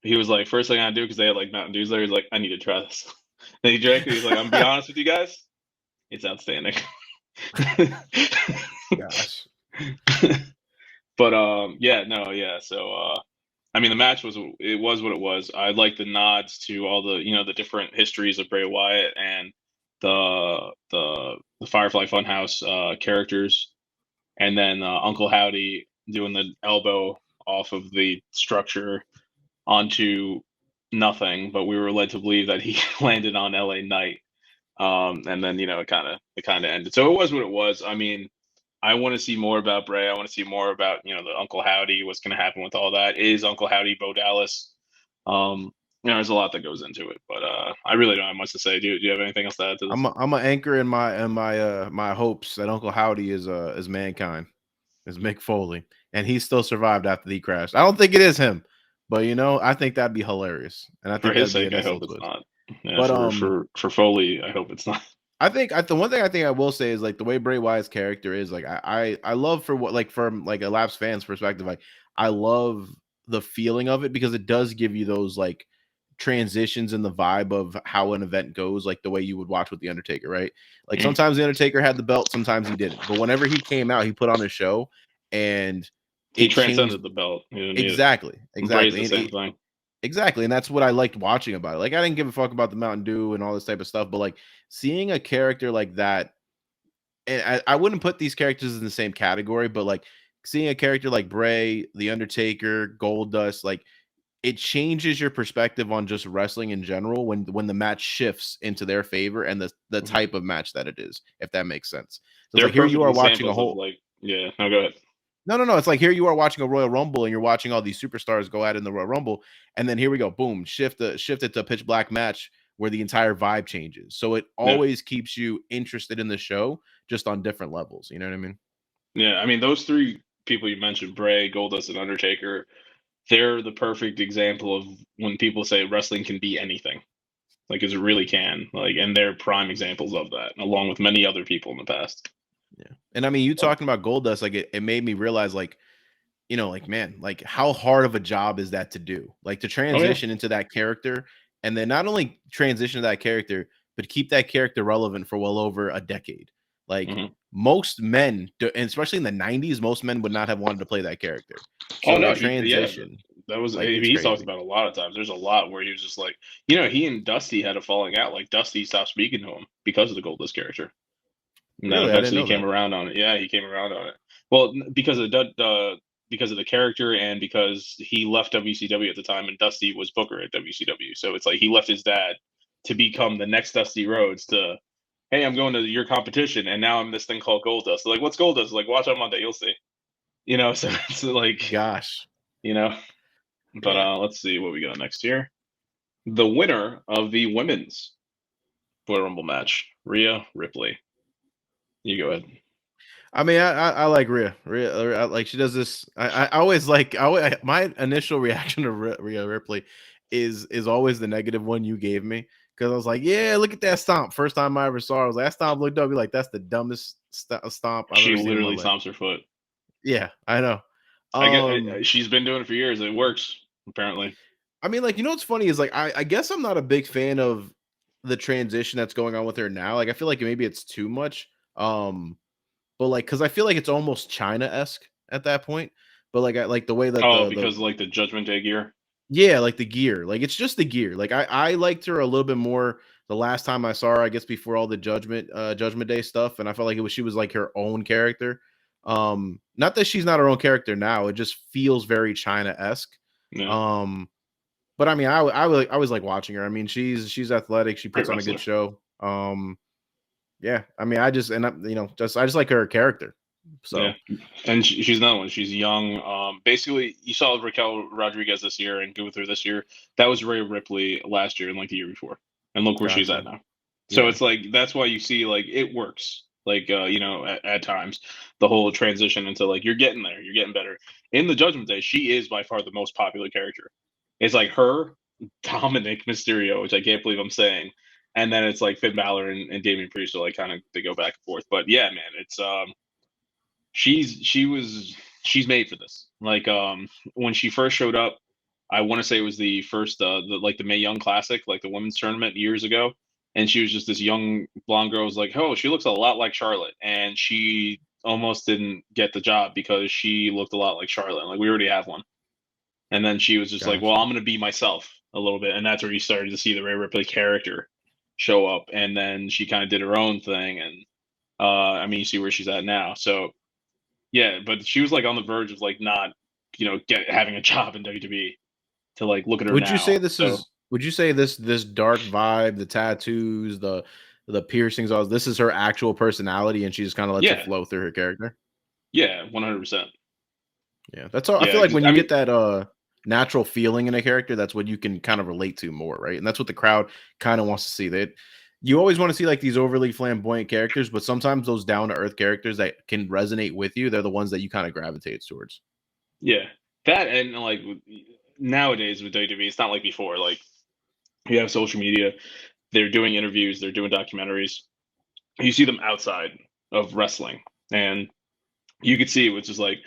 He was like, first thing I do because they had like Mountain Dews there. He's like, I need to try this. And he drank it. He's like, I'm gonna be honest with you guys, it's outstanding. Gosh. But yeah, no, yeah. So I mean, the match was what it was. I like the nods to all the the different histories of Bray Wyatt and the Firefly Funhouse characters, and then Uncle Howdy doing the elbow off of the structure onto nothing, but we were led to believe that he landed on LA Knight. And then it kind of ended. So it was what it was. I mean, I want to see more about Bray. I want to see more about the Uncle Howdy. What's going to happen with all that? Is Uncle Howdy Bo Dallas? There's a lot that goes into it, but I really don't have much to say. Do you have anything else to add to this? I'm a anchor in my hopes that Uncle Howdy is mankind, is Mick Foley, and he still survived after he crashed. I don't think it is him, but I think that'd be hilarious, and I For think his that'd be a sake, I nice hope little it's twist. not. Yeah, But for Foley, I hope it's not. the one thing I think I will say is like the way Bray Wyatt's character is like I love for what like from like a Labs fan's perspective, like I love the feeling of it because it does give you those like transitions in the vibe of how an event goes, like the way you would watch with the Undertaker, right? Like Mhm. sometimes the Undertaker had the belt, sometimes he didn't, but whenever he came out, he put on a show and He it changed. transcended the belt. He didn't need it. Exactly, Bray's exactly, the and same thing. exactly, and that's what I liked watching about it. Like I didn't give a fuck about the Mountain Dew and all this type of stuff, but like seeing a character like that, and I wouldn't put these characters in the same category, but like seeing a character like Bray, The Undertaker, Goldust, like it changes your perspective on just wrestling in general when the match shifts into their favor and the Mhm. type of match that it is, if that makes sense. So it's They're like here you perfect are watching a examples of whole like, yeah. No, go ahead. no. It's like here you are watching a Royal Rumble and you're watching all these superstars go at it in the Royal Rumble, and then here we go, boom, shift it to a pitch black match where the entire vibe changes. So it Yeah, always keeps you interested in the show, just on different levels. You know what I mean? yeah. I mean, those three people you mentioned, Bray, Goldust, and Undertaker, they're the perfect example of when people say wrestling can be anything. Like, because it really can. Like, and they're prime examples of that, along with many other people in the past. Yeah. And I mean, you But, talking about Goldust, like it made me realize, like, like, man, like how hard of a job is that to do? Like to oh yeah. transition into that character and then not only transition to that character, but keep that character relevant for well over a decade. Like Hmm. most men, and especially in the 90s, most men would not have wanted to play that character. Oh So to no, yeah, transition, that was like it's he's talked crazy. about a lot of times. There's a lot where he was just like, he and Dusty had a falling out. Like Dusty stopped speaking to him because of the Goldust character, and then Really? I didn't eventually he know came that. around on it. Yeah, he came around on it. Well, because of the character and because he left WCW at the time, and Dusty was Booker at WCW. So it's like he left his dad to become the next Dusty Rhodes. To hey, I'm going to your competition, and now I'm this thing called Goldust. Like, what's Goldust? Like, watch on Monday, you'll see. So it's like Gosh. you know. But Yeah. let's see what we got next here. The winner of the women's Royal Rumble match, Rhea Ripley. You go ahead. I mean, I like Rhea. Like she does this. I always like. My initial reaction to Rhea Ripley is always the negative one you gave me because I was like, yeah, look at that stomp. First time I ever saw her, I was like, that stomp looked up. Be like, that's the dumbest stomp I've She ever seen in my literally life. stomps her foot. Yeah, I know. I she's been doing it for years. It works apparently. I mean, like, what's funny is like I guess I'm not a big fan of the transition that's going on with her now. Like, I feel like maybe it's too much. But like, because I feel like it's almost China-esque at that point. But like, I like the way that Oh, the because like the Judgment Day gear. yeah, like the gear, like it's just the gear. Like I liked her a little bit more the last time I saw her. I guess before all the Judgment Day stuff, and I felt like she was like her own character. Not that she's not her own character now. It just feels very China-esque. Yeah, Um, but I mean, I was like watching her. I mean, she's athletic. She great puts on a good wrestler. show. Yeah, I mean, I just and I, I just like her character. Yeah, So and she's another one. She's young. Basically, you saw Raquel Rodriguez this year and Gunther this year. That was Rhea Ripley last year and like the year before. And look where she's gotcha. at now. So Yeah. it's like that's why you see like it works. Like at times the whole transition into like you're getting there, you're getting better. In the Judgment Day, she is by far the most popular character. It's like her, Dominic Mysterio, which I can't believe I'm saying, and then it's like Finn Balor and Damian Priest are like kind of they go back and forth. But yeah, man, it's she's made for this. Like when she first showed up, I want to say it was the first the Mae Young Classic, like the women's tournament years ago, and she was just this young blonde girl. Was like, oh, she looks a lot like Charlotte, and she almost didn't get the job because she looked a lot like Charlotte. Like we already have one, and then she was just like, well, Gotcha. I'm gonna be myself a little bit, and that's where you started to see the Rhea Ripley character show up, and then she kind of did her own thing, and I mean, you see where she's at now. So yeah, but she was like on the verge of like not, having a job in WWE to like look at her Would you say now. this So is would you say this dark vibe, the tattoos, the piercings, all this is her actual personality and she just kind of lets it yeah, flow through her character? yeah, 100%. Yeah. That's all I feel Yeah, like when I you mean, get that natural feeling in a character, that's what you can kind of relate to more, right? And that's what the crowd kind of wants to see. That you always want to see like these overly flamboyant characters, but sometimes those down to earth characters that can resonate with you, they're the ones that you kind of gravitate towards. yeah, that and like nowadays with WWE, it's not like before. Like you have social media, they're doing interviews, they're doing documentaries. You see them outside of wrestling, and you could see which is like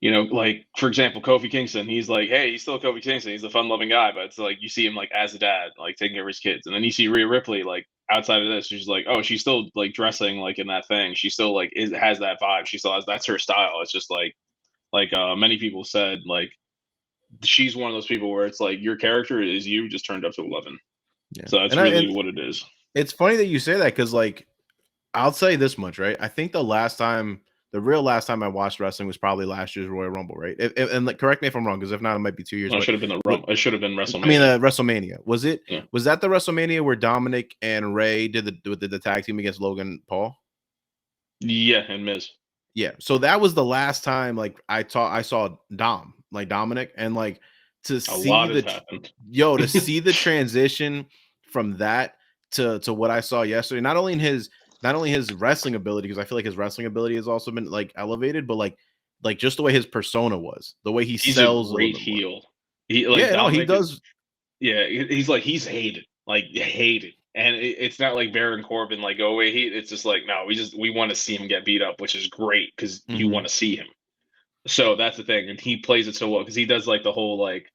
like for example, Kofi Kingston, he's like, hey, he's still Kofi Kingston. He's a fun-loving guy, but it's like you see him like as a dad, like taking care of his kids, and then you see Rhea Ripley like outside of this, she's like, oh, she's still like dressing like in that thing. She still like has that vibe. She still has that's her style. It's just like many people said, like she's one of those people where it's like your character is you just turned up to 11. Yeah. So that's And I really and what it is. it's funny that you say that because like I'll say this much, right? I think the real last time I watched wrestling was probably last year's Royal Rumble, right? And like, correct me if I'm wrong, because if not, it might be 2 years. Well, it But should have been the what Rum. It should have been I mean, WrestleMania. WrestleMania Yeah, was that the WrestleMania where Dominic and Ray did the tag team against Logan Paul? yeah, and Miz. Yeah, so that was the last time like I saw Dominic, and like to A see lot has the happened. to see the transition from that to what I saw yesterday, not only his wrestling ability, because I feel like his wrestling ability has also been like elevated, but like just the way his persona was, the way he He's a sells a little great bit more. heel. He like Yeah, no, he Dominic is does. yeah, he's like he's hated. Like, hate it. And it's not like Baron Corbin, like, go away, heat. It's just like, no, we want to see him get beat up, which is great because you Mhm. want to see him. So that's the thing, and he plays it so well because he does like the whole like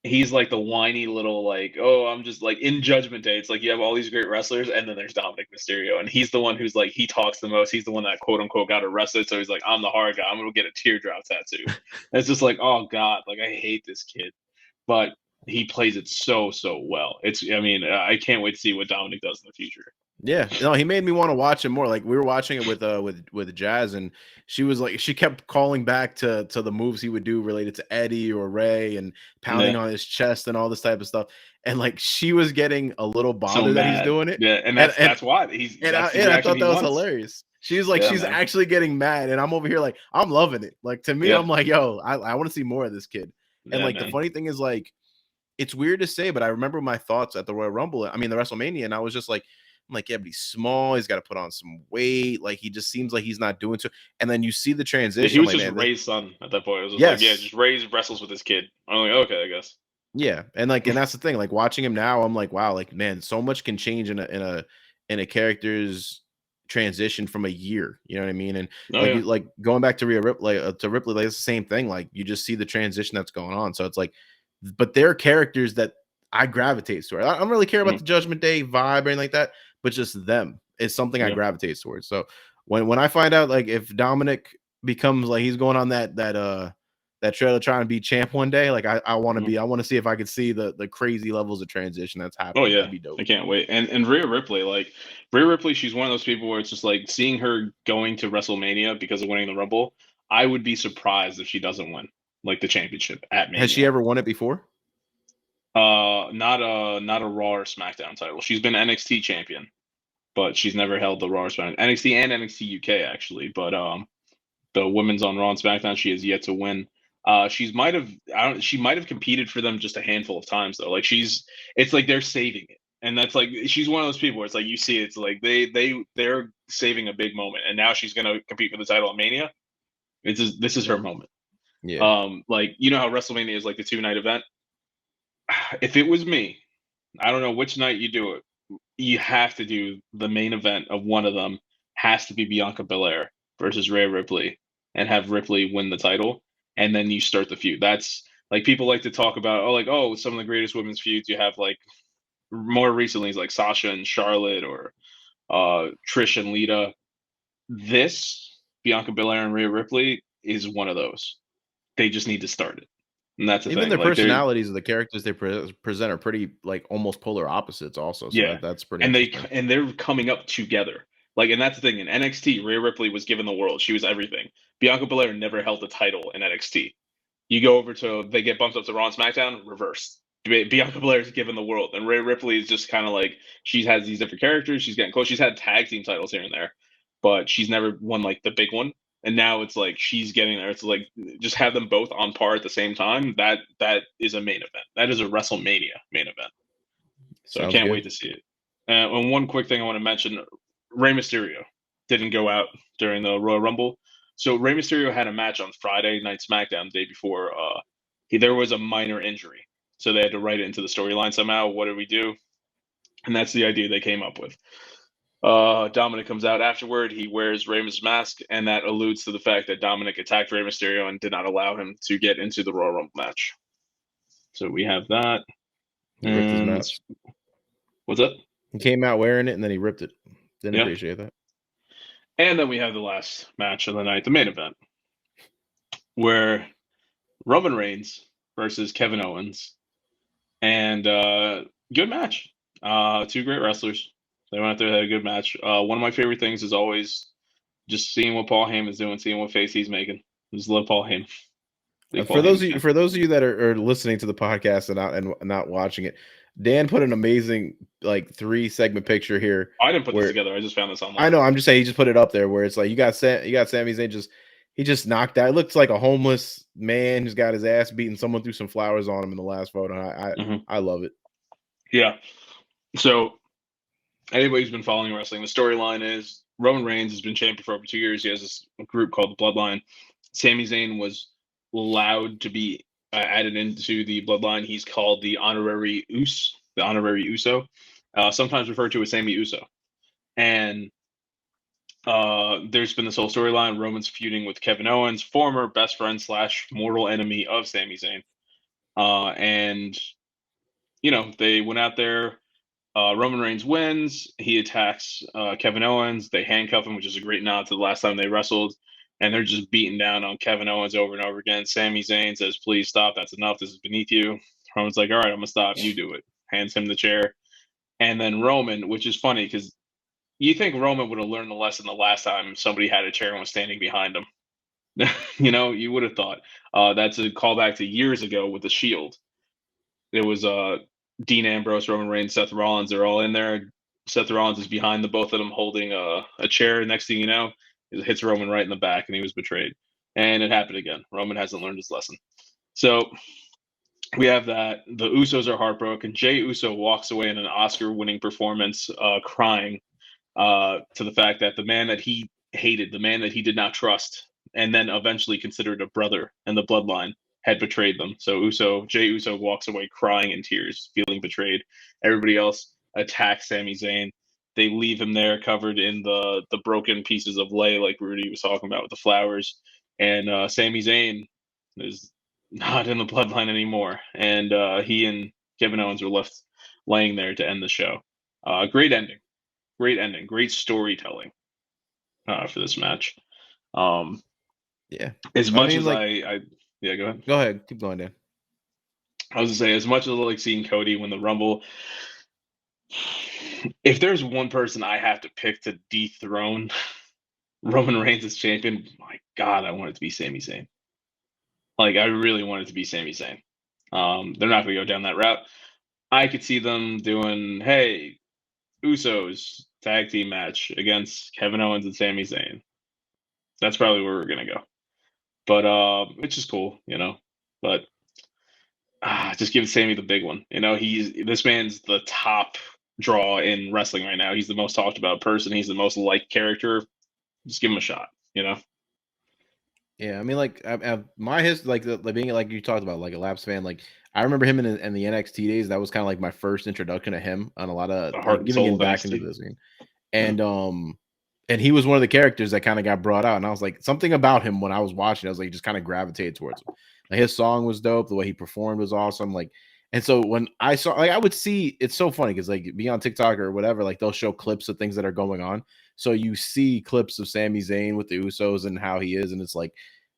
he's like the whiny little like, oh, I'm just like in Judgment Day. It's like you have all these great wrestlers, and then there's Dominic Mysterio, and he's the one who's like he talks the most. He's the one that quote unquote got arrested, so he's like, I'm the hard guy. I'm gonna get a teardrop tattoo. And it's just like, oh god, like I hate this kid, but he plays it so well. I mean, I can't wait to see what Dominic does in the future. Yeah, no, he made me want to watch it more. Like we were watching it with Jazz, and she was like, she kept calling back to the moves he would do related to Eddie or Ray, and pounding Yeah, on his chest and all this type of stuff. And like she was getting a little so bothered that he's mad. doing it, Yeah, and and that's why that's the I reaction thought he that was wants. hilarious. She's like, Yeah, she's man. actually getting mad, and I'm over here like, I'm loving it. Like to me, Yeah, I'm like, yo, I want to see more of this kid. And yeah, like the man. funny thing is like, it's weird to say, but I remember my thoughts at the Royal Rumble. I mean, the WrestleMania, and I was just like, I'm like, yeah, but he's small. He's got to put on some weight. Like he just seems like he's not doing so. And then you see the Yeah, he transition. I'm was like, just man, Ray's son at that point. It was just like, yeah, yes, just Ray's wrestles with his kid. I'm like, okay, I guess. yeah, and like, and that's the thing. Like watching him now, I'm like, wow, like man, so much can change in a character's transition from a year. You know what I mean? And Oh yeah. like going back to Rhea Ripley, to Ripley, like it's the same thing. Like you just see the transition that's going on. So it's like, but they're characters that I gravitate toward. I don't really care about Mhm. the Judgment Day vibe or anything like that, but just them is something I Yeah. gravitate towards. So when I find out like if Dominic becomes like he's going on that trail to try and be champ one day, like I want to Mhm. be. I want to see if I could see the crazy levels of transition that's Oh happening. yeah. That'd be dope. I can't wait. And Rhea Ripley, like Rhea Ripley, she's one of those people where it's just like seeing her going to WrestleMania because of winning the Rumble. I would be surprised if she doesn't win like the championship at Has she Mania. ever won it before? Not a Raw or SmackDown title. She's been NXT champion, but she's never held the Raw or SmackDown. NXT and NXT UK actually, but the women's on Raw and SmackDown, she has yet to win. She might have competed for them just a handful of times though. Like it's like they're saving it, and that's like she's one of those people where it's like you see it's like they're saving a big moment, and now she's gonna compete for the title at Mania. This is her moment. Yeah. Like you know how WrestleMania is like the 2 night event. If it was me, I don't know which night you do it. You have to do the main event of one of them has to be Bianca Belair versus Rhea Ripley and have Ripley win the title, and then you start the feud. That's like people like to talk about, some of the greatest women's feuds you have like more recently is like Sasha and Charlotte or Trish and Lita. This Bianca Belair and Rhea Ripley is one of those. They just need to start it, and that's the Even thing. their Like they're personalities of the characters they present are pretty like almost polar opposites also. So Yeah, that's pretty and interesting. they're coming up together. Like, and that's the thing in NXT. Rhea Ripley was given the world; she was everything. Bianca Belair never held the title in NXT. You go over to they get bumped up to Raw and SmackDown, reverse. Bianca Belair is given the world, and Rhea Ripley is just kind of like she has these different characters. She's getting close. She's had tag team titles here and there, but she's never won like the big one. And now it's like she's getting there. It's like just have them both on par at the same time. That is a main event. That is a WrestleMania main event. So I Sounds can't wait good. to see it. And one quick thing I want to mention: Rey Mysterio didn't go out during the Royal Rumble. So Rey Mysterio had a match on Friday Night SmackDown the day before. There was a minor injury, so they had to write it into the storyline somehow. What did we do? And that's the idea they came up with. Dominic comes out afterward. He wears Rey's mask, and that alludes to the fact that Dominic attacked Rey Mysterio and did not allow him to get into the Royal Rumble match. So we have that. He ripped his And mask. what's up? He came out wearing it and then he ripped it. Didn't Yeah. appreciate that. And then we have the last match of the night, the main event, where Roman Reigns versus Kevin Owens. And good match. Two great wrestlers. They went out there, had a good match. One of my favorite things is always just seeing what Paul Heyman's doing, seeing what face he's making. Just love Paul Heyman. Big Paul Heyman fan. For those of you that are listening to the podcast and not watching it, Dan put an amazing like 3-segment picture here. I didn't put this Where together. I just found this I online. know, I'm just saying he just put it up there where it's like you got Sami Zayn he just knocked out. It looks like a homeless man who's got his ass beaten. Someone threw some flowers on him in the last photo. I love it. Yeah. So anybody who's been following wrestling, the storyline is Roman Reigns has been champion for over 2 years. He has this group called the Bloodline. Sami Zayn was allowed to be added into the Bloodline. He's called the honorary Us. the honorary Uso, sometimes referred to as Sami Uso. And there's been this whole storyline. Roman's feuding with Kevin Owens, former best friend / mortal enemy of Sami Zayn. And, they went out there. Roman Reigns wins. He attacks Kevin Owens. They handcuff him, which is a great nod to the last time they wrestled. And they're just beating down on Kevin Owens over and over again. Sami Zayn says, "Please stop. That's enough. This is beneath you." Roman's like, "All right, I'm going to stop. You do it." Hands him the chair. And then Roman, which is funny because you think Roman would have learned the lesson the last time somebody had a chair and was standing behind him. You would have thought. That's a callback to years ago with the Shield. It was Dean Ambrose, Roman Reigns, Seth Rollins. They're all in there. Seth Rollins is behind the both of them holding a chair. Next thing you know, it hits Roman right in the back, and he was betrayed. And it happened again. Roman hasn't learned his lesson. So we have that. The Usos are heartbroken. Jey Uso walks away in an Oscar-winning performance, crying to the fact that the man that he hated, the man that he did not trust, and then eventually considered a brother in the bloodline, had betrayed them. So Jey Uso walks away crying in tears, feeling betrayed. Everybody else attacks Sami Zayn. They leave him there covered in the broken pieces of lei, like Rudy was talking about with the flowers. And Sami Zayn is not in the bloodline anymore. And he and Kevin Owens were left laying there to end the show. Great ending. Great ending. Great storytelling for this match. Yeah. As much as yeah, go ahead. Go ahead. Keep going, Dan. I was gonna say, as much as I like seeing Cody win the Rumble, if there's one person I have to pick to dethrone Roman Reigns as champion, my God, I want it to be Sami Zayn. Like, I really want it to be Sami Zayn. They're not gonna go down that route. I could see them doing, hey, Usos tag team match against Kevin Owens and Sami Zayn. That's probably where we're gonna go. But it's just cool, But just give Sammy the big one. This man's the top draw in wrestling right now. He's the most talked about person. He's the most liked character. Just give him a shot. Yeah, I mean, like my history, like being like you talked about, like a Laps fan. Like I remember him in the NXT days. That was kind of like my first introduction to him on a lot of The heart like and giving soul him of back into NXT. this game. And he was one of the characters that kind of got brought out, and I was like, something about him when I was watching, I was like, just kind of gravitated towards him. Like his song was dope, the way he performed was awesome. Like, and so when I saw, like, I would see, it's so funny because like be on TikTok or whatever, like they'll show clips of things that are going on. So you see clips of Sami Zayn with the Usos and how he is, and it's like,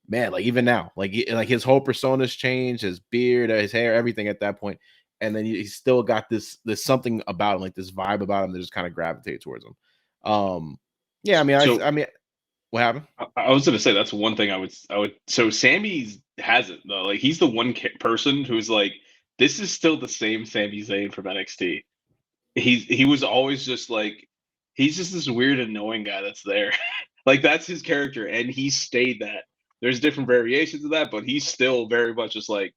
man, like even now, like his whole persona's changed, his beard, his hair, everything at that point, and then he's still got this something about him, like this vibe about him that just kind of gravitate towards him. Yeah, I mean, I mean, what happened? I was gonna say that's one thing I would. So Sammy has it though. Like he's the one person who's like, this is still the same Sami Zayn from NXT. He was always just like, he's just this weird annoying guy that's there. Like that's his character, and he stayed that. There's different variations of that, but he's still very much just like,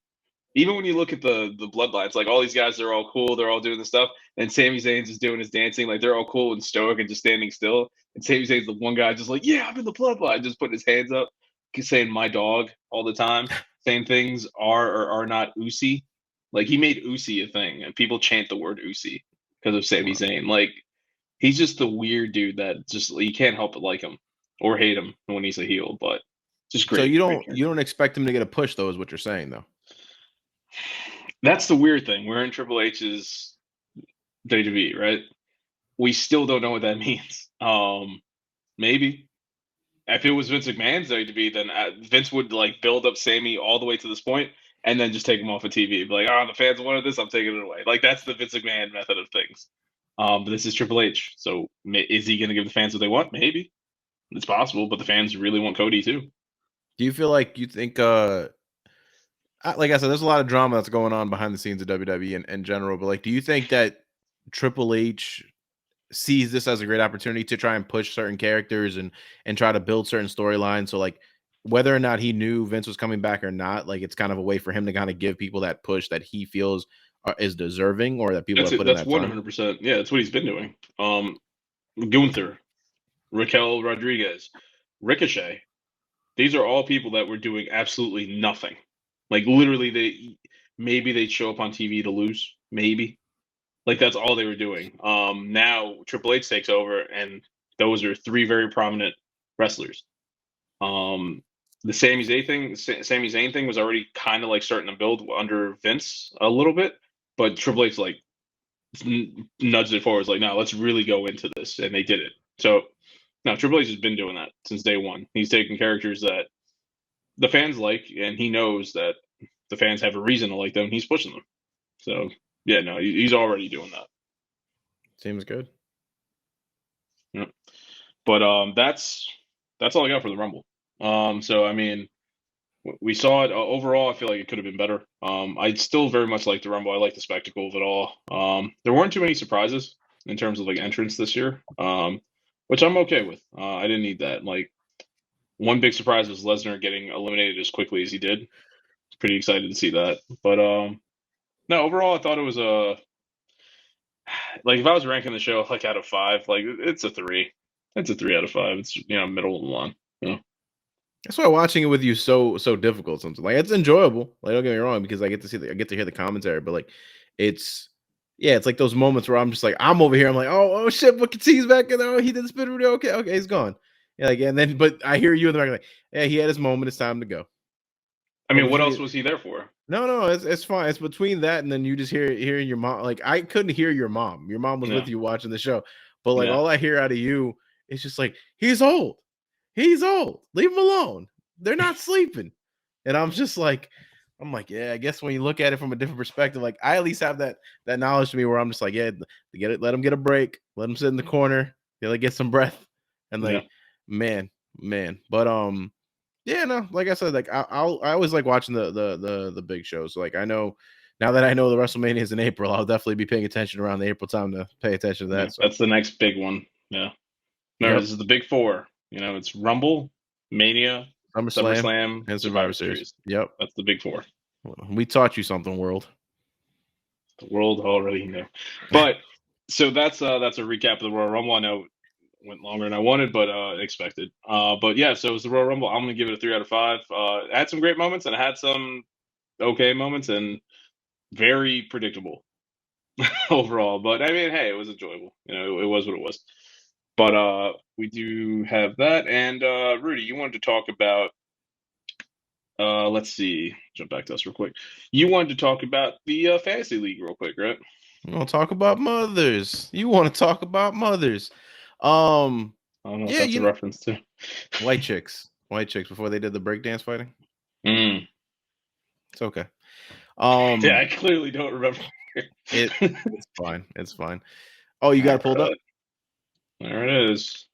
even when you look at the bloodlines, like all these guys, they're all cool, they're all doing the stuff, and Sami Zayn's just doing his dancing, like they're all cool and stoic and just standing still. And Sami Zayn's the one guy just like, yeah, I'm in the bloodline, just putting his hands up, saying my dog all the time, saying things are or are not Usi. Like he made Usi a thing, and people chant the word Usi because of Sami Zayn. Like he's just the weird dude that just you can't help but like him or hate him when he's a heel, but just great. So Great you don't expect him to get a push though, is what you're saying though. That's the weird thing. We're in Triple H's WWE, right? We still don't know what that means. Maybe if it was Vince McMahon's WWE, then Vince would like build up Sammy all the way to this point, and then just take him off of TV. Be like, oh, the fans wanted this, I'm taking it away. Like that's the Vince McMahon method of things. But this is Triple H, so is he going to give the fans what they want? Maybe it's possible, but the fans really want Cody too. Do you feel like you think like I said, there's a lot of drama that's going on behind the scenes of WWE in general, but like, do you think that Triple H sees this as a great opportunity to try and push certain characters and try to build certain storylines? So like, whether or not he knew Vince was coming back or not, like it's kind of a way for him to kind of give people that push that he feels is deserving, or that people have put in That's that time. 100%. Yeah, that's what he's been doing. Gunther, Raquel Rodriguez, Ricochet. These are all people that were doing absolutely nothing. Like literally, maybe they'd show up on TV to lose, maybe, Like that's all they were doing. Now Triple H takes over, and those are three very prominent wrestlers. The Sami Zayn thing was already kind of like starting to build under Vince a little bit, but Triple H like nudged it forward. It's like, no, let's really go into this, and they did it. So now Triple H has been doing that since day one. He's taking characters that the fans like, and he knows that the fans have a reason to like them. He's pushing them. So yeah, no, he's already doing that. Seems good. Yeah. But that's all I got for the Rumble. So I mean, we saw it overall. I feel like it could have been better. I still very much like the Rumble. I like the spectacle of it all. There weren't too many surprises in terms of like entrance this year, which I'm okay with. I didn't need that. Like one big surprise was Lesnar getting eliminated as quickly as he did. Pretty excited to see that. But no, overall, I thought it was like if I was ranking the show like out of 5, like it's a 3. It's a 3 out of 5. It's middle of the line. That's why watching it with you so difficult sometimes. Like it's enjoyable. Like don't get me wrong, because I get to hear the commentary, but like it's like those moments where I'm just like I'm over here. I'm like, oh shit, Booker T's back in there. Oh, he did the spin video. Okay, he's gone. Yeah, like and then but I hear you in the back like, yeah, he had his moment. It's time to go. I mean, what else was he there for? No, it's fine. It's between that and then you just hearing your mom. Like I couldn't hear your mom. Your mom was with you watching the show, but like all I hear out of you is just like he's old. He's old. Leave him alone. They're not sleeping. And I'm just like, yeah, I guess when you look at it from a different perspective, like I at least have that knowledge to me where I'm just like, yeah, get it, let him get a break, let him sit in the corner, get some breath. And like, man. But yeah, no, like I said, like I always like watching the big shows. Like I know now that I know the WrestleMania is in April, I'll definitely be paying attention around the April time to pay attention to that. So that's the next big one. Yeah. Remember, this is the big 4. It's Rumble, Mania, SummerSlam, and Survivor Series. Yep. That's the big 4. We taught you something, world. The world already knew. But so that's a recap of the Royal Rumble. I know it went longer than I wanted, but expected. But yeah, so it was the Royal Rumble. I'm gonna give it a 3 out of 5. It had some great moments and it had some okay moments and very predictable overall. But I mean, hey, it was enjoyable. It was what it was. But we do have that. And Rudy, you wanted to talk about let's see, jump back to us real quick. You wanted to talk about the fantasy league real quick, right? You want to talk about mothers. I don't know if that's a reference to white chicks before they did the breakdance fighting. It's okay. Yeah, I clearly don't remember. It's fine. Oh, you got it pulled up? There it is.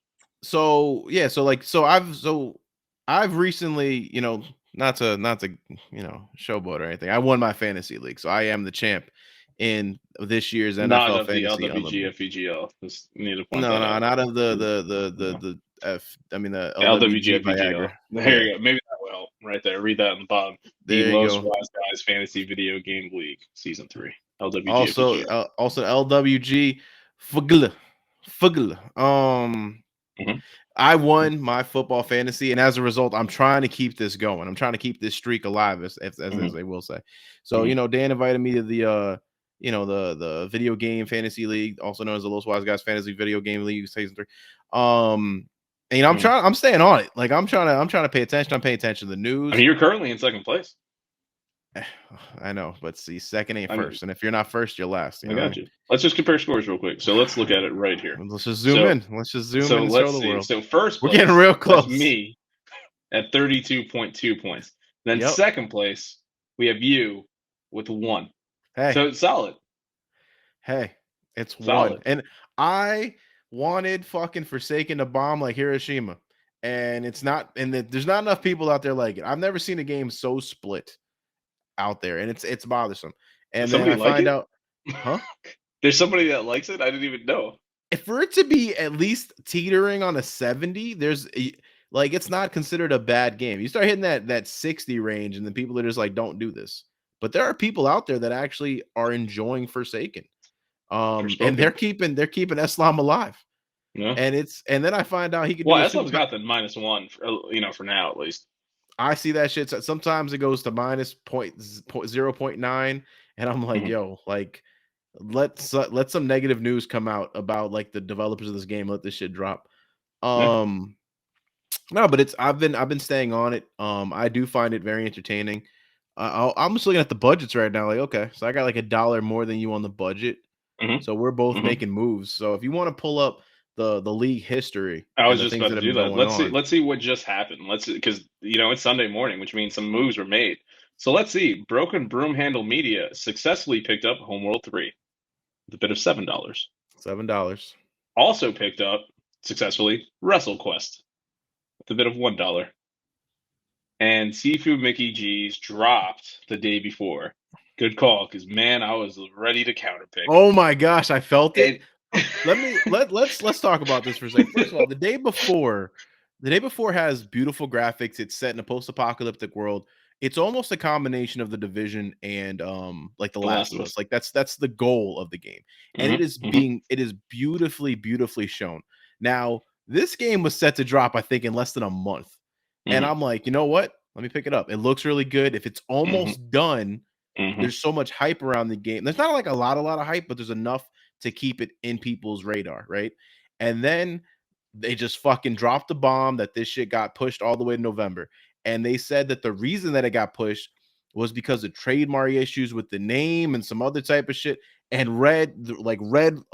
So yeah, so I've recently, not to showboat or anything. I won my fantasy league, so I am the champ in this year's NFL not of fantasy. The LWGFVGL. Just need to point no, not of the LWG Viagra. There you go. Maybe that will help right there. Read that on the bottom. There the Los Wise Guys Fantasy Video Game League Season 3. LWG. Also LWG Fugl. I won my football fantasy, and as a result, I'm trying to keep this going. I'm trying to keep this streak alive, as they will say. So, Dan invited me to the the video game fantasy league, also known as the Los Wise Guys Fantasy Video Game League Season 3. And I'm staying on it. Like I'm trying to pay attention. I'm paying attention to the news. I mean, you're currently in second place. I know, but see, second ain't first, and if you're not first, you're last. I got you. Let's just compare scores real quick. So let's look at it right here. Let's just zoom in. Let's just zoom in and show the world. So first place, we're getting real close. Me at 32.2 points. Then second place, we have you with 1. Hey, so it's solid. Hey, it's solid. 1, and I wanted fucking Forsaken to bomb like Hiroshima, and it's not. And there's not enough people out there like it. I've never seen a game so split out there, and it's bothersome. And then I find out, there's somebody that likes it. I didn't even know. If for it to be at least teetering on a 70, there's like it's not considered a bad game. You start hitting that 60 range, and then people are just like, don't do this. But there are people out there that actually are enjoying Forsaken, and they're keeping Eslam alive. Yeah. And then I find out he could. Well, Eslam's got the -1 for now at least. I see that shit. Sometimes it goes to -0.9, and I'm like, yo, like let some negative news come out about like the developers of this game. Let this shit drop. Yeah. No, but I've been staying on it. I do find it very entertaining. I'm just looking at the budgets right now. Like, okay, so I got like $1 more than you on the budget. hmm So we're both hmm making moves. So if you want to pull up the league history I and was the just things about that to have do been that. going on, Let's see what just happened. Let's because it's Sunday morning, which means some moves were made. So let's see. Broken Broom Handle Media successfully picked up Homeworld 3 with a bid of $7. $7. Also picked up successfully WrestleQuest with a bid of $1. And Seafood Mickey G's dropped the day before. Good call, because man, I was ready to counterpick. Oh my gosh, I felt it. And Let's talk about this for a second. First of all, the day before has beautiful graphics. It's set in a post-apocalyptic world. It's almost a combination of The Division and like The The Last Last of of Us. Us. Like that's the goal of the game. And hmm hmm it is beautifully shown. Now, this game was set to drop, I think, in less than a month. And hmm I'm like, you know what? Let me pick it up. It looks really good. If it's hmm almost done, hmm there's so much hype around the game. There's not like a lot of hype, but there's enough to keep it in people's radar, right? And then they just fucking dropped the bomb that this shit got pushed all the way to November. And they said that the reason that it got pushed was because of trademark issues with the name and some other type of shit. And red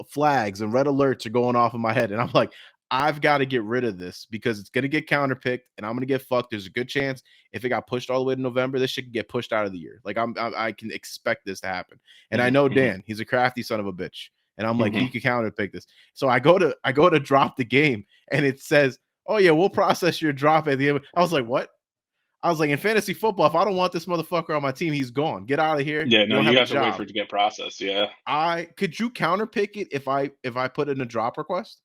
flags and red alerts are going off in my head. And I'm like, I've got to get rid of this because it's gonna get counterpicked and I'm gonna get fucked. There's a good chance if it got pushed all the way to November, this shit could get pushed out of the year. Like I can expect this to happen. And I know hmm Dan, he's a crafty son of a bitch. And I'm like, he hmm could counterpick this. So I go to drop the game and it says, "Oh yeah, we'll process your drop at the end." I was like, "What?" I was like, "In fantasy football, if I don't want this motherfucker on my team, he's gone. Get out of here. Yeah, You no, don't you have a have to wait for job." it to get processed. Yeah, I could you counterpick it if I put in a drop request?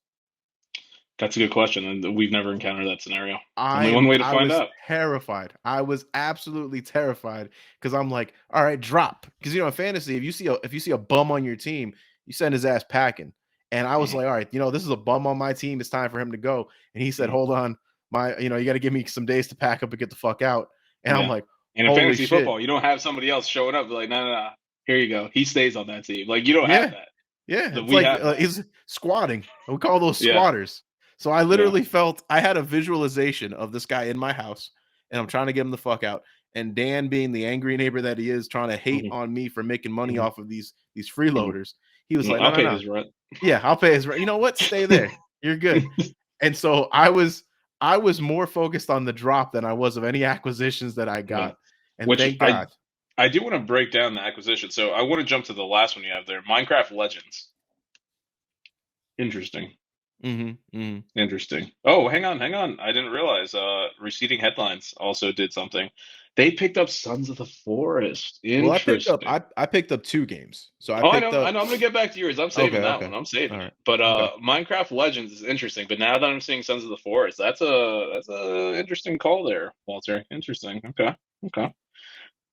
that's a good question, and we've never encountered that scenario. Only one way to I find was out. terrified. I was absolutely terrified because I'm like, all right, drop. Because in fantasy, if you see a bum on your team, you send his ass packing. And I was hmm like, all right, this is a bum on my team. It's time for him to go. And he said, hmm hold on, you got to give me some days to pack up and get the fuck out. And I'm Yeah, like, and in holy fantasy shit. football, you don't have somebody else showing up like, no, no, no, here you go. He stays on that team. Like you don't have Yeah. that. Yeah, That it's we like have that. he's squatting. We call those Yeah, squatters. So I yeah. literally felt I had a visualization of this guy in my house, and I'm trying to get him the fuck out. And Dan, being the angry neighbor that he is, trying to hate hmm on me for making money hmm off of these hmm freeloaders. He was like, "No, I'll no, pay no. his rent. Yeah, I'll pay his rent. You know what? Stay there. You're good." And so I was more focused on the drop than I was of any acquisitions that I Yeah. got. And Which thank God. I do want to break down the acquisition. So I want to jump to the last one you have there, Minecraft Legends. Interesting. Hmm. Interesting. Oh, hang on, hang on. I didn't realize Receding Headlines also did something. They picked up Sons of the Forest. Well, I picked up Interesting. I picked up two games. So I Oh, I picked know, I up know. I'm gonna get back to yours. I'm saving okay, that okay. one. I'm All saving it. right. But Okay. Minecraft Legends is interesting. But now that I'm seeing Sons of the Forest, that's a interesting call there, Walter. Interesting. Okay. Okay.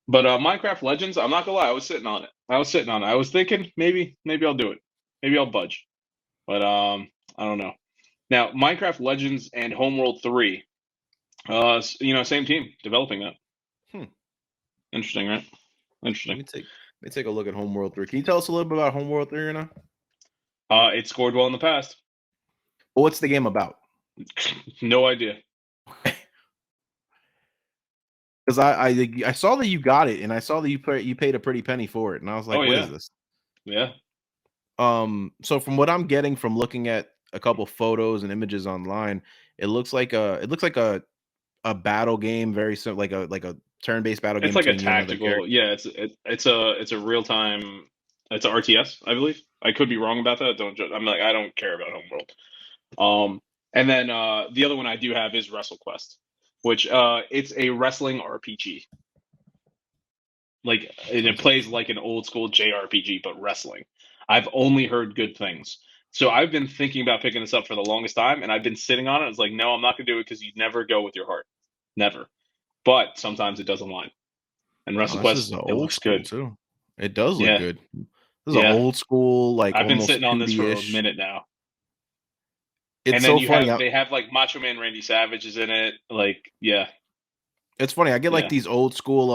But Minecraft Legends, I'm not gonna lie, I was sitting on it. I was sitting on it. I was thinking maybe I'll do it. Maybe I'll budge. But I don't know. Now, Minecraft Legends and Homeworld 3, same team developing that. Hmm. Interesting, right? Let Interesting. me take let me take a look at Homeworld 3. Can you tell us a little bit about Homeworld 3 right now? It scored well in the past. Well, what's the game about? No idea. Because I saw that you got it, and I saw that you paid a pretty penny for it, and I was Oh like, what is yeah, this? yeah. So from what I'm getting from looking at a couple photos and images online, it looks like a battle game, very simple, like a turn-based battle It's game like a between you and another tactical. character. Yeah, it's a real time. It's a RTS, I believe. I could be wrong about that. Don't judge. I'm like I don't care about Homeworld. And then the other one I do have is WrestleQuest, which it's a wrestling RPG. Like and it Sounds plays interesting. like an old school JRPG, but wrestling. I've only heard good things. So I've been thinking about picking this up for the longest time, and I've been sitting on it. It's like, no, I'm not gonna do it because you never go with your heart, never. But sometimes it does align. And Oh, this is WrestleQuest, the it old looks school good. too. It does look Yeah, good. This is an yeah. old school, like I've been almost sitting on this for a 2D-ish. minute now. It's And then so funny. they have like Macho Man Randy Savage is in it. Like, yeah, It's funny. I get like yeah. these old school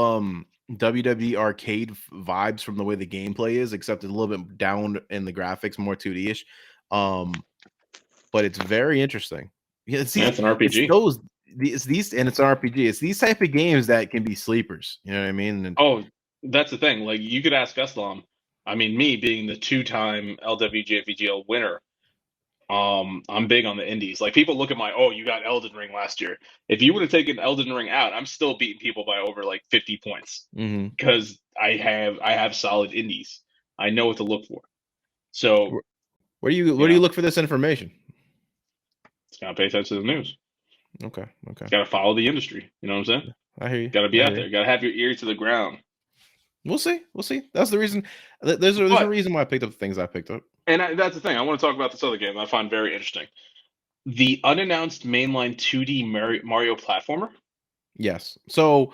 WWE arcade vibes from the way the gameplay is, except it's a little bit down in the graphics, more 2D-ish. But it's very interesting. Yeah, Yeah, it's an it's RPG. those these and it's an RPG. It's these type of games that can be sleepers. You know what I mean? And Oh, that's the thing. Like you could ask Eslam. I mean, me being the two-time LWGFVGL winner, I'm big on the indies. Like people look at my, oh, you got Elden Ring last year. If you would have taken Elden Ring out, I'm still beating people by over like 50 points because I have solid indies. I know what to look for. So where do you look for this information? It's gotta pay attention to the news. Okay. Gotta follow the industry. You know what I'm saying? I hear you. Gotta be out there. Gotta have your ear to the ground. We'll see. That's the reason. There's a reason why I picked up the things I picked up. And that's the thing. I want to talk about this other game that I find very interesting. The unannounced mainline 2D Mario platformer. Yes. So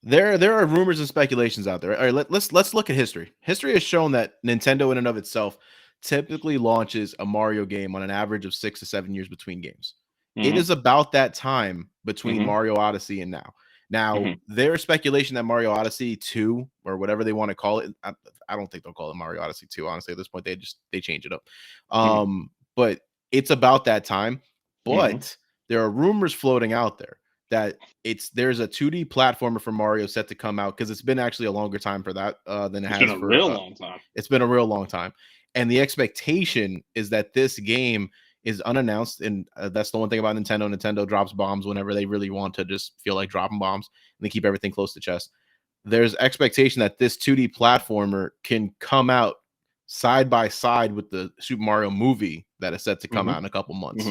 there are rumors and speculations out there. All right, let's look at history. History has shown that Nintendo in and of itself typically launches a Mario game on an average of 6 to 7 years between games. It is about that time between Mario Odyssey and now. Now, there's speculation that Mario Odyssey 2 or whatever they want to call it. I don't think they'll call it Mario Odyssey 2. Honestly, at this point, they change it up. But it's about that time. But there are rumors floating out there that there's a 2D platformer for Mario set to come out because it's been actually a longer time for that than it has been a real long time. It's been a real long time, and the expectation is that this game is unannounced, and that's the one thing about Nintendo. Nintendo drops bombs whenever they really want to just feel like dropping bombs, and they keep everything close to chest. There's expectation that this 2D platformer can come out side by side with the Super Mario movie that is set to come out in a couple months.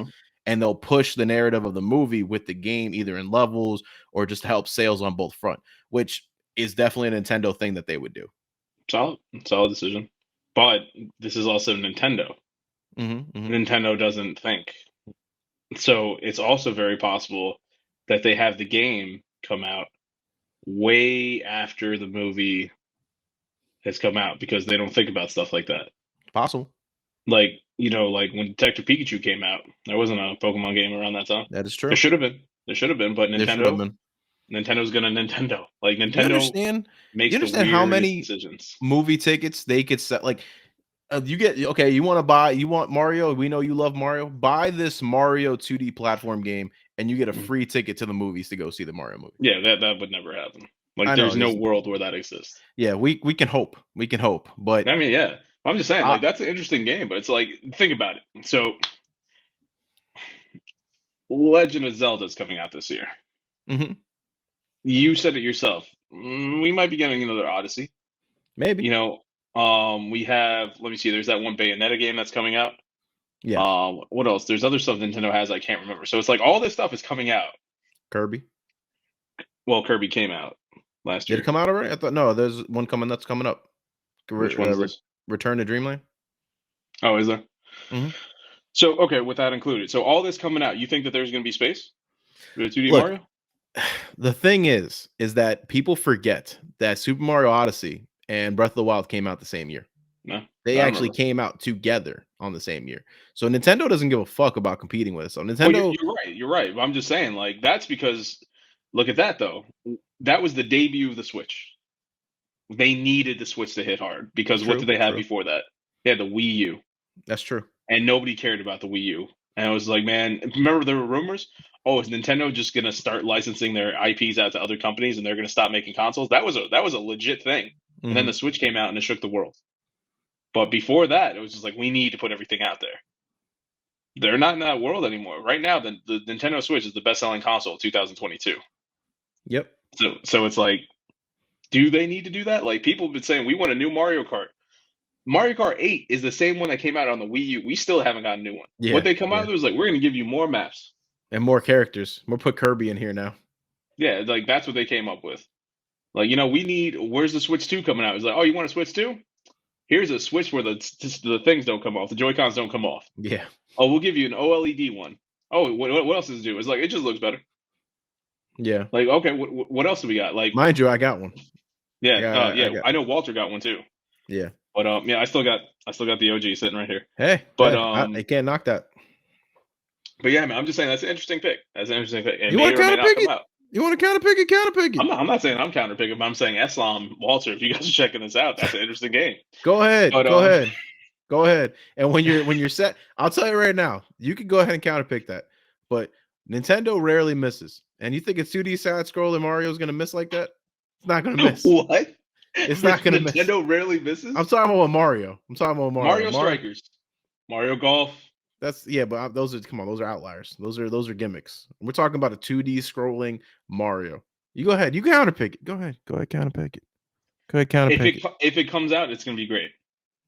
And they'll push the narrative of the movie with the game, either in levels or just to help sales on both front, which is definitely a Nintendo thing that they would do. Solid decision. But this is also Nintendo. Nintendo doesn't think. So it's also very possible that they have the game come out way after the movie has come out because they don't think about stuff like that. Possible. Like, like when Detective Pikachu came out, there wasn't a Pokemon game around that time. That is true. There should have been, but Nintendo's gonna Nintendo. Like Nintendo makes the how many decisions. Movie tickets they could set? Like you want Mario. We know you love Mario. Buy this Mario 2D platform game, and you get a free ticket to the movies to go see the Mario movie. Yeah, that would never happen. Like there's no world where that exists. Yeah, we can hope. We can hope, but I mean, yeah. I'm just saying, like that's an interesting game, but it's like think about it. So, Legend of Zelda is coming out this year. You said it yourself. We might be getting another Odyssey. Maybe. We have. Let me see. There's that one Bayonetta game that's coming out. Yeah. What else? There's other stuff Nintendo has I can't remember. So it's like all this stuff is coming out. Kirby. Well, Kirby came out last year. Did it come out already? I thought no. There's one that's coming up. Which one is this? Return to Dreamland. Oh, is there? So okay, with that included. So all this coming out, you think that there's going to be space for the 2D Mario? The thing is that people forget that Super Mario Odyssey and Breath of the Wild came out the same year. No, they actually came out together on the same year. So Nintendo doesn't give a fuck about competing with us. So Nintendo, you're right. I'm just saying, like that's because look at that though. That was the debut of the Switch. They needed the Switch to hit hard because what did they have before that? They had the Wii U. That's true. And nobody cared about the Wii U. And I was like, man, remember there were rumors? Oh, is Nintendo just going to start licensing their IPs out to other companies and they're going to stop making consoles? That was a legit thing. And then the Switch came out and it shook the world. But before that, it was just like, we need to put everything out there. They're not in that world anymore. Right now, the Nintendo Switch is the best-selling console of 2022. Yep. So it's like, do they need to do that? Like people have been saying, we want a new Mario Kart. Mario Kart 8 is the same one that came out on the Wii U. We still haven't got a new one. What they come out with was like, we're going to give you more maps. And more characters. We'll put Kirby in here now. Yeah, like that's what they came up with. Like, where's the Switch 2 coming out? It's like, oh, you want a Switch 2? Here's a Switch where the things don't come off. The Joy-Cons don't come off. Yeah. Oh, we'll give you an OLED one. Oh, what else does it do? It's like, it just looks better. Yeah. Like, okay, what else do we got? Like, mind you, I got one. Yeah, I know Walter got one too. Yeah. But I still got the OG sitting right here. Hey, but they can't knock that. But yeah, man, I'm just saying that's an interesting pick. And you want to counter pick it? You want to counterpick it? Counterpick it. I'm not saying I'm counterpicking, but I'm saying Eslam, Walter, if you guys are checking this out, that's an interesting game. Go ahead. But Go ahead. Go ahead. And when you're set, I'll tell you right now, you can go ahead and counterpick that. But Nintendo rarely misses. And you think a 2D side scroller Mario's gonna miss like that? It's not gonna miss. What? It's not gonna miss. Nintendo rarely misses. I'm talking about Mario. Mario Strikers, Mario Golf. That's but those are outliers. Those are gimmicks. We're talking about a 2D scrolling Mario. You go ahead. You counterpick it. Go ahead, counterpick it. Go ahead, counterpick it. If it comes out, it's gonna be great.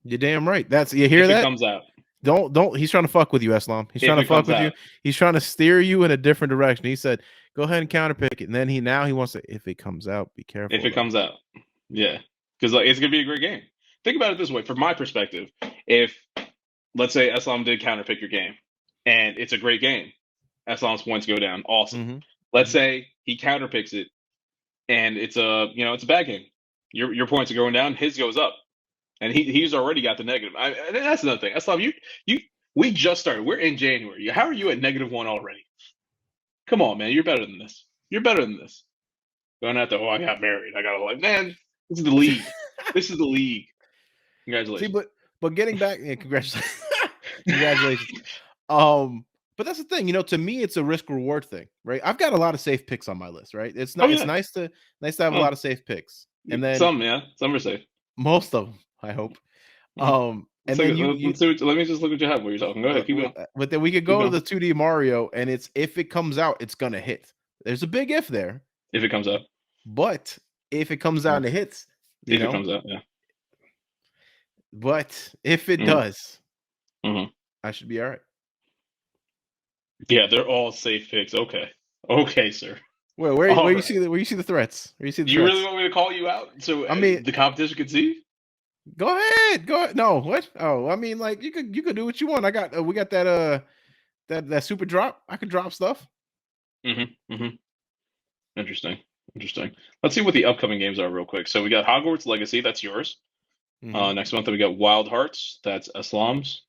You're damn right. You hear that? If it comes out. Don't. He's trying to fuck with you, Eslam. He's trying to fuck with you. He's trying to steer you in a different direction. He said, "Go ahead and counterpick it." And then he wants to. If it comes out, be careful. If it comes out, yeah, because it's gonna be a great game. Think about it this way, from my perspective. If let's say Eslam did counterpick your game, and it's a great game, Eslam's points go down. Awesome. Mm-hmm. Let's say he counterpicks it, and it's a bad game. Your points are going down. His goes up. And he's already got the negative. That's another thing. Eslam, we just started. We're in January. How are you at -1 already? Come on, man. You're better than this. You're better than this. Going out there, I got married. I got man. This is the league. This is the league. Congratulations. See, but getting back, congratulations. Congratulations. But that's the thing. To me, it's a risk reward thing, right? I've got a lot of safe picks on my list, right? It's not. It's nice to have a lot of safe picks, and then some are safe. Most of them, I hope. And then let me just look at your head. What you're talking. Go ahead, keep going. But then we could go to the 2D Mario, and if it comes out, it's gonna hit. There's a big if there. If it comes out. But if it comes out and it hits, it comes out, yeah. But if it does, I should be all right. Yeah, they're all safe picks. Okay, sir. Where you see the threats? Where you see the you really want me to call you out so the competition can see? Go ahead. No, what? Oh, I mean, like you could do what you want. We got that super drop. I could drop stuff. Interesting. Let's see what the upcoming games are real quick. So we got Hogwarts Legacy. That's yours. Next month we got Wild Hearts. That's Eslam's.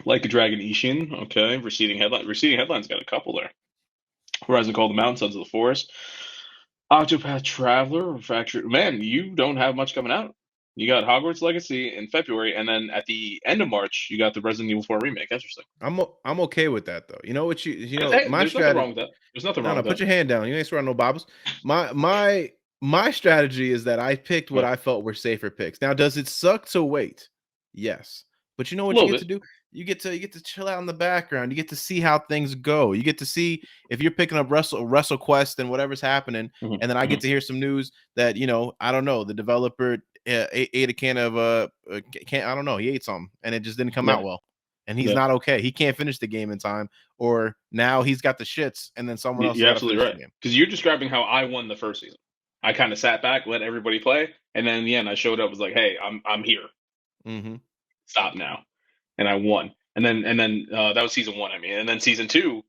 Like a Dragon Ishin. Okay. Receding Headlines got a couple there. Horizon Call the Mountain, Sons of the Forest. Octopath Traveler, Fractured. Man, you don't have much coming out. You got Hogwarts Legacy in February, and then at the end of March, you got the Resident Evil 4 remake. Interesting. I'm okay with that though. You know what hey, my there's strategy. Nothing wrong with that. There's nothing wrong with that. Put your hand down. You ain't swearing no bobbles. My strategy is that I picked what I felt were safer picks. Now, does it suck to wait? Yes. But you know what you get to do? You get to chill out in the background. You get to see how things go. You get to see if you're picking up WrestleQuest and whatever's happening, and then I get to hear some news that I don't know, the developer ate a can of I don't know, he ate something and it just didn't come out well, and he's not okay. He can't finish the game in time, or now he's got the shits, and then someone else. You're absolutely right, because you're describing how I won the first season. I kind of sat back, let everybody play, and then in the end, I showed up. Was like, hey, I'm here. Stop now. And I won. And then that was season 1. I mean, and then season 2,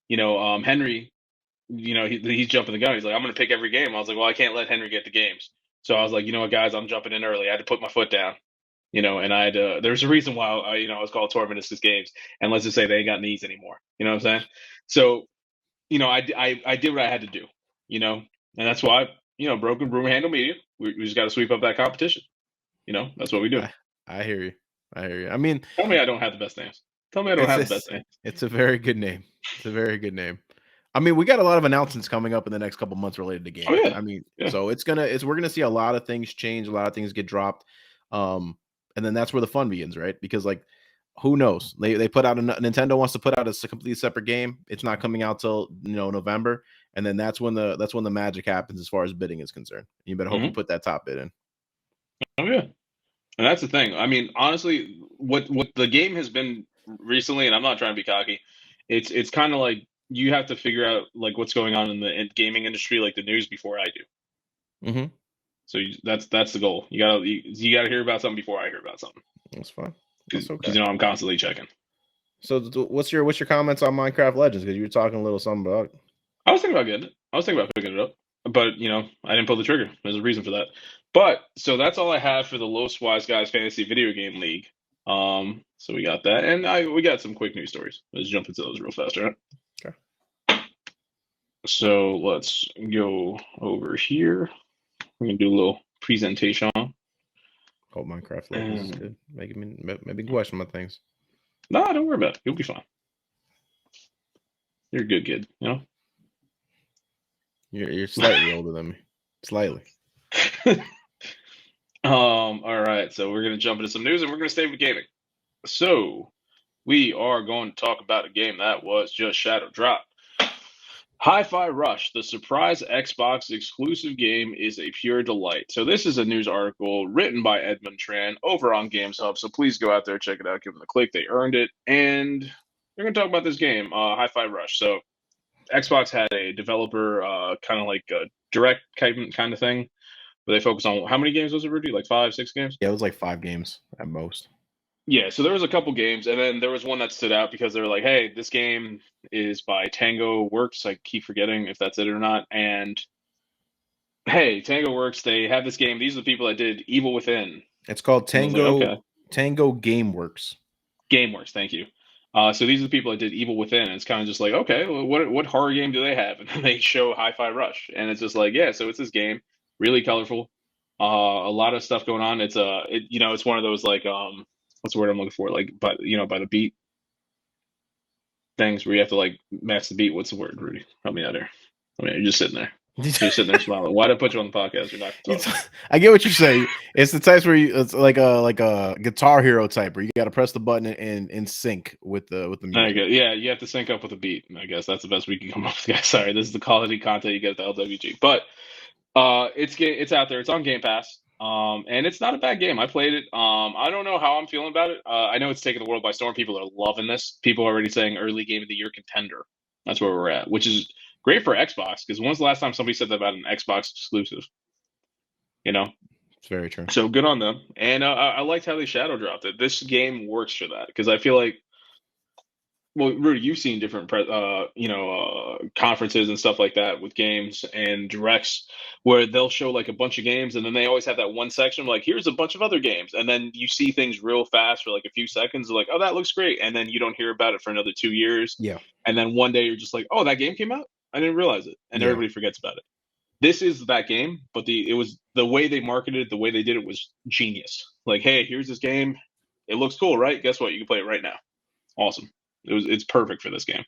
Henry, he's jumping the gun. He's like, I'm going to pick every game. I was like, well, I can't let Henry get the games. So I was like, you know what, guys, I'm jumping in early. I had to put my foot down, and I had to, there's a reason why, I was called Tormentus Games. And let's just say they ain't got knees anymore. You know what I'm saying? So, I did what I had to do, and that's why, Broken Broom Handle Media, we just got to sweep up that competition. That's what we do. I hear you. I mean, tell me I don't have the best names. Tell me I don't have the best names. It's a very good name. I mean, we got a lot of announcements coming up in the next couple months related to games. Oh, yeah. I mean, so we're gonna see a lot of things change, a lot of things get dropped, and then that's where the fun begins, right? Because who knows? They put out Nintendo wants to put out a completely separate game. It's not coming out till November, and then that's when the magic happens as far as bidding is concerned. You better hope you put that top bid in. Oh yeah. And that's the thing. I mean, honestly, what the game has been recently, and I'm not trying to be cocky, it's kind of like you have to figure out what's going on in the gaming industry, like the news, before I do. So that's the goal. You gotta hear about something before I hear about something. That's fine. That's okay. Because I'm constantly checking. So what's your comments on Minecraft Legends? Because you were talking a little something about it. I was thinking about getting it. I was thinking about picking it up, but I didn't pull the trigger. There's a reason for that. But so that's all I have for the Los Wise Guys Fantasy Video Game League. So we got that, and we got some quick news stories. Let's jump into those real fast, all right? Okay. So let's go over here. We're gonna do a little presentation. Hope Minecraft levels is And good. Maybe question my things. no, don't worry about it. You'll be fine. You're a good kid, you know. You're slightly older than me. Slightly. All right, so we're gonna jump into some news and we're gonna stay with gaming. So we are going to talk about a game that was just shadow dropped. Hi-Fi Rush, the surprise Xbox exclusive game, is a pure delight. So this is a news article written by Edmund Tran over on Games Hub. So please go out there, check it out, give them a click. They earned it. And we're going to talk about this game, Hi-Fi Rush. So Xbox had a developer kind of like a direct kind of thing where they focus on how many games was it, Rudy? Like 5, 6 games? Yeah, it was like 5 games at most. Yeah, so there was a couple games, and then there was one that stood out because they were like, "Hey, this game is by Tango Works." I keep forgetting if that's it or not. And hey, Tango Works, they have this game. These are the people that did Evil Within. It's called And I was like, Tango okay, Tango Gameworks. GameWorks, thank you. So these are the people that did Evil Within, and it's kind of just like, okay, well, what horror game do they have? And then they show Hi-Fi Rush, and it's just like, yeah, so it's this game, really colorful, a lot of stuff going on. It's one of those like what's the word I'm looking for? Like, but by the beat things where you have to like match the beat. What's the word, Rudy? Help me out here. I mean, you're just sitting there. You're sitting there smiling. Why did I put you on the podcast? You're not gonna talk. I get what you're saying. It's the types where it's like a Guitar Hero type where you got to press the button and in sync with the There you music. go. Yeah, you have to sync up with the beat. I guess that's the best we can come up with, guys. Sorry, this is the quality content you get at the LWG. But it's out there. It's on Game Pass. And it's not a bad game. I played it. I don't know how I'm feeling about it. I know it's taken the world by storm. People are loving this. People are already saying early game of the year contender. That's where we're at, which is great for Xbox because when's the last time somebody said that about an Xbox exclusive? You know, It's very true. so good on them. And I liked how they shadow dropped it. This game works for that because I feel like, well, Rudy, you've seen different conferences and stuff like that with games and directs where they'll show like a bunch of games and then they always have that one section like here's a bunch of other games and then you see things real fast for like a few seconds like oh that looks great and then you don't hear about it for another 2 years Yeah. and then one day you're just like oh that game came out I didn't realize it and Yeah. everybody forgets about it. This is that game, but it was the way they marketed it, the way they did it was genius. Like, hey, here's this game. It looks cool, right? Guess what? You can play it right now. Awesome. It's perfect for this game.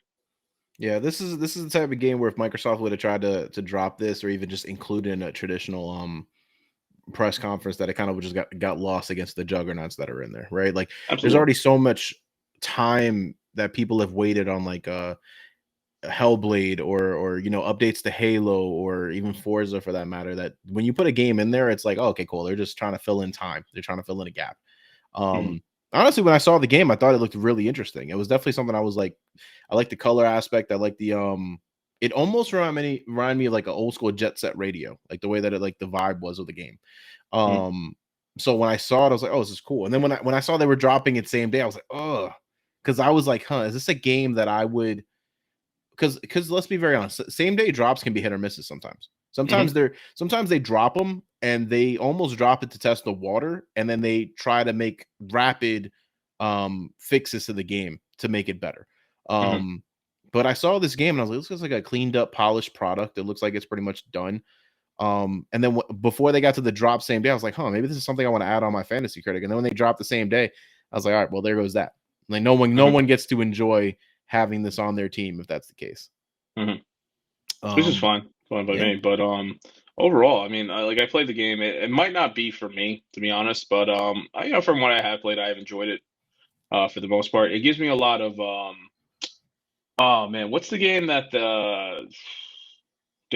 Yeah, this is the type of game where if Microsoft would have tried to drop this or even just include it in a traditional press conference, that it kind of just got lost against the juggernauts that are in there, right? Like there's Absolutely. already so much time that people have waited on like Hellblade or updates to Halo or even Forza for that matter, that when you put a game in there, it's like, oh, okay, cool. They're just trying to fill in time. They're trying to fill in a gap. Hmm. Honestly, when I saw the game, I thought it looked really interesting. It was definitely something I was like, I like the color aspect. I like the it almost remind me of like an old school Jet Set Radio, like the way that it like the vibe was of the game. Hmm. So when I saw it, I was like, oh, this is cool. And then when I saw they were dropping it same day, I was like, oh, because I was like, huh, is this a game that I would because let's be very honest, same day drops can be hit or misses sometimes. Hmm. Sometimes they drop them and they almost drop it to test the water, and then they try to make rapid fixes to the game to make it better. Hmm. Um, but I saw this game and I was like, this looks like a cleaned up, polished product. It looks like it's pretty much done. And then before they got to the drop same day, I was like, huh, maybe this is something I want to add on my fantasy critic. And then when they dropped the same day, I was like, all right, well, there goes that. Like no Hmm. one gets to enjoy having this on their team if that's the case. Hmm. Which is Um, fine by yeah, me. But overall, I mean, I played the game. It might not be for me, to be honest, but from what I have played, I have enjoyed it for the most part. It gives me a lot of oh man, what's the game that damn,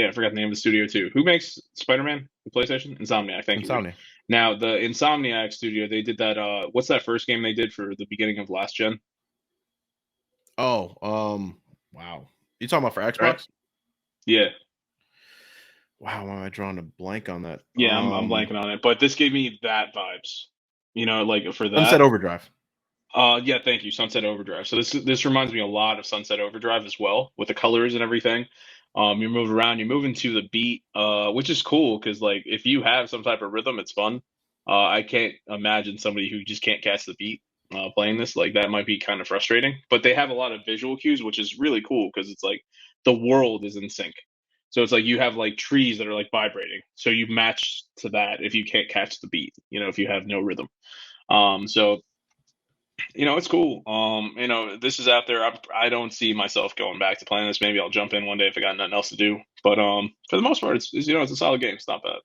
I forgot the name of the studio too. Who makes Spider-Man? The PlayStation? Insomniac. Thank you, Rudy. Insomnia. Now the Insomniac studio, they did that. What's that first game they did for the beginning of last gen? Oh, wow. You talking about for Right? Xbox? Yeah, Wow, why am I drawing a blank on that? yeah. I'm blanking on it, but this gave me that vibes. Like for Sunset that. Overdrive. Yeah, thank you, Sunset Overdrive. So this reminds me a lot of Sunset Overdrive as well, with the colors and everything. You move around, you move into the beat, which is cool because like if you have some type of rhythm, it's fun. I can't imagine somebody who just can't catch the beat playing this. Like that might be kind of frustrating. But they have a lot of visual cues, which is really cool because it's like the world is in sync. So it's like you have like trees that are like vibrating. So you match to that if you can't catch the beat, if you have no rhythm. So it's cool. This is out there. I don't see myself going back to playing this. Maybe I'll jump in one day if I got nothing else to do. But for the most part, it's a solid game. It's not bad.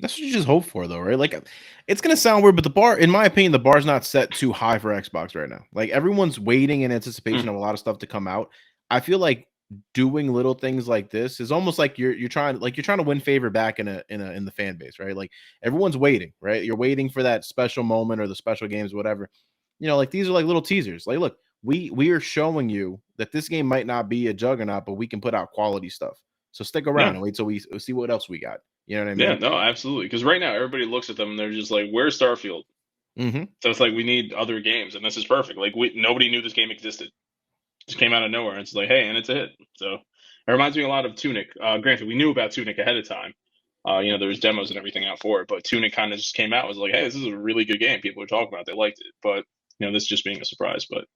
That's what you just hope for, though, right? Like, it's gonna sound weird, but the bar, in my opinion, the bar's not set too high for Xbox right now. Like, everyone's waiting in anticipation of a lot of stuff to come out. I feel like doing little things like this is almost like you're trying to win favor back in the fan base, right? Like, everyone's waiting, right? You're waiting for that special moment or the special games, whatever. Like, these are like little teasers. Like, look, we are showing you that this game might not be a juggernaut, but we can put out quality stuff. So stick around and wait till we see what else we got. You know what I mean? Yeah, no, absolutely. Because right now everybody looks at them and they're just like, "Where's Starfield?" So it's like we need other games, and this is perfect. Like nobody knew this game existed. Just came out of nowhere, and it's like, hey, and it's a hit. So it reminds me a lot of Tunic. Granted, we knew about Tunic ahead of time. There was demos and everything out for it, but Tunic kind of just came out. Was like, hey, this is a really good game. People are talking about it. They liked it, but this just being a surprise. But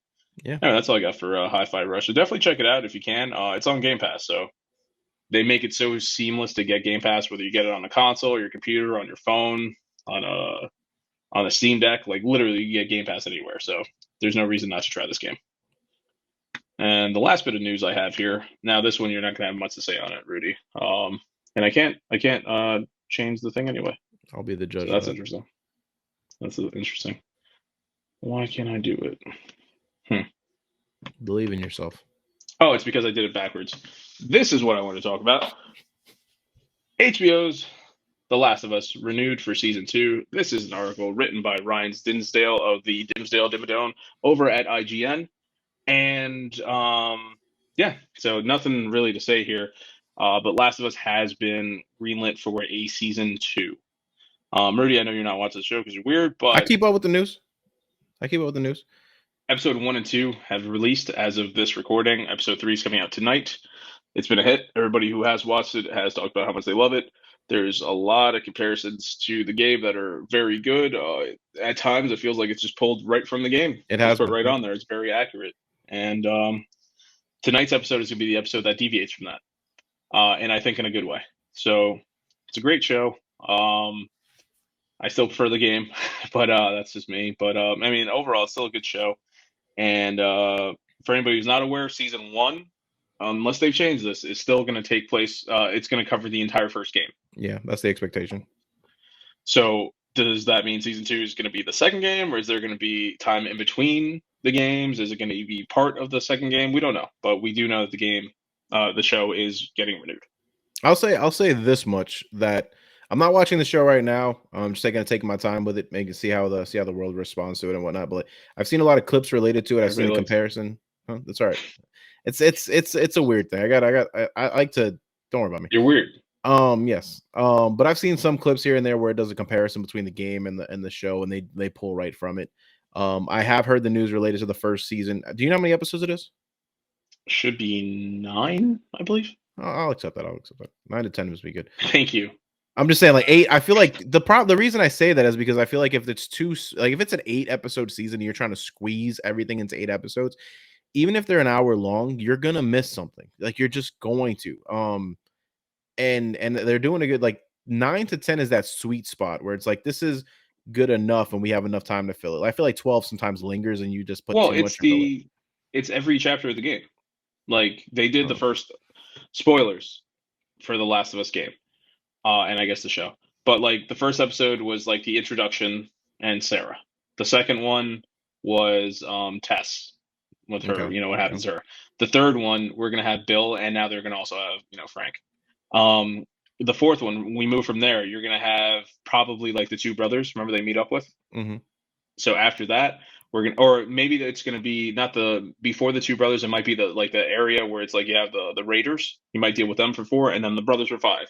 yeah, that's all I got for Hi-Fi Rush. So definitely check it out if you can. It's on Game Pass, so they make it so seamless to get Game Pass, whether you get it on a console, or your computer, on your phone, on a Steam Deck. Like literally, you get Game Pass anywhere. So there's no reason not to try this game. And the last bit of news I have here. Now, this one you're not gonna have much to say on it, Rudy. And I can't change the thing anyway. I'll be the judge. So that's interesting. That's interesting. Why can't I do it? Believe in yourself. Oh, it's because I did it backwards. This is what I want to talk about. HBO's The Last of Us renewed for season 2. This is an article written by Ryan Dinsdale of the Dimsdale Dimmadome over at IGN. And so nothing really to say here. But Last of Us has been greenlit for a season 2. Rudy, I know you're not watching the show because you're weird, but I keep up with the news. Episode 1 and 2 have released as of this recording. Episode 3 is coming out tonight. It's been a hit. Everybody who has watched it has talked about how much they love it. There's a lot of comparisons to the game that are very good. At times, it feels like it's just pulled right from the game. It has put right on there. It's very accurate. And tonight's episode is going to be the episode that deviates from that, and I think in a good way. So it's a great show. I still prefer the game, but that's just me. But overall, it's still a good show. And for anybody who's not aware, season 1, unless they've changed this, is still going to take place. It's going to cover the entire first game. Yeah, that's the expectation. So does that mean season 2 is going to be the second game, or is there going to be time in between the games? Is it going to be part of the second game? We don't know, but we do know that the show is getting renewed. I'll say this much, that I'm not watching the show right now. I'm just taking my time with it, making see how the world responds to it and whatnot. But I've seen a lot of clips related to it. I've seen a comparison. That's all right. It's a weird thing. I like to, don't worry about me. You're weird. Yes. But I've seen some clips here and there where it does a comparison between the game and the show, and they pull right from it. I have heard the news related to the first season. Do you know how many episodes it is? Should be 9, I believe. I'll accept that. 9 to 10 must be good. Thank you. I'm just saying, like 8. I feel like the reason I say that is because I feel like if it's if it's an 8-episode season and you're trying to squeeze everything into 8 episodes, even if they're an hour long, you're gonna miss something. Like, you're just going to. And they're doing a good, like 9 to 10 is that sweet spot where it's like, this is good enough and we have enough time to fill it. I feel like 12 sometimes lingers and you just put too much. It's every chapter of the game. Like, they did the first spoilers for the Last of Us game, and I guess the show. But like, the first episode was like the introduction and Sarah. The second one was Tess with her. Okay. What happens to her. The third one, we're gonna have Bill, and now they're gonna also have Frank. The fourth one, we move from there. You're gonna have probably like the 2 brothers. Remember they meet up with. Mm-hmm. So after that, or maybe it's gonna be not before the 2 brothers. It might be the area where it's like you have the Raiders. You might deal with them for 4, and then the brothers for 5.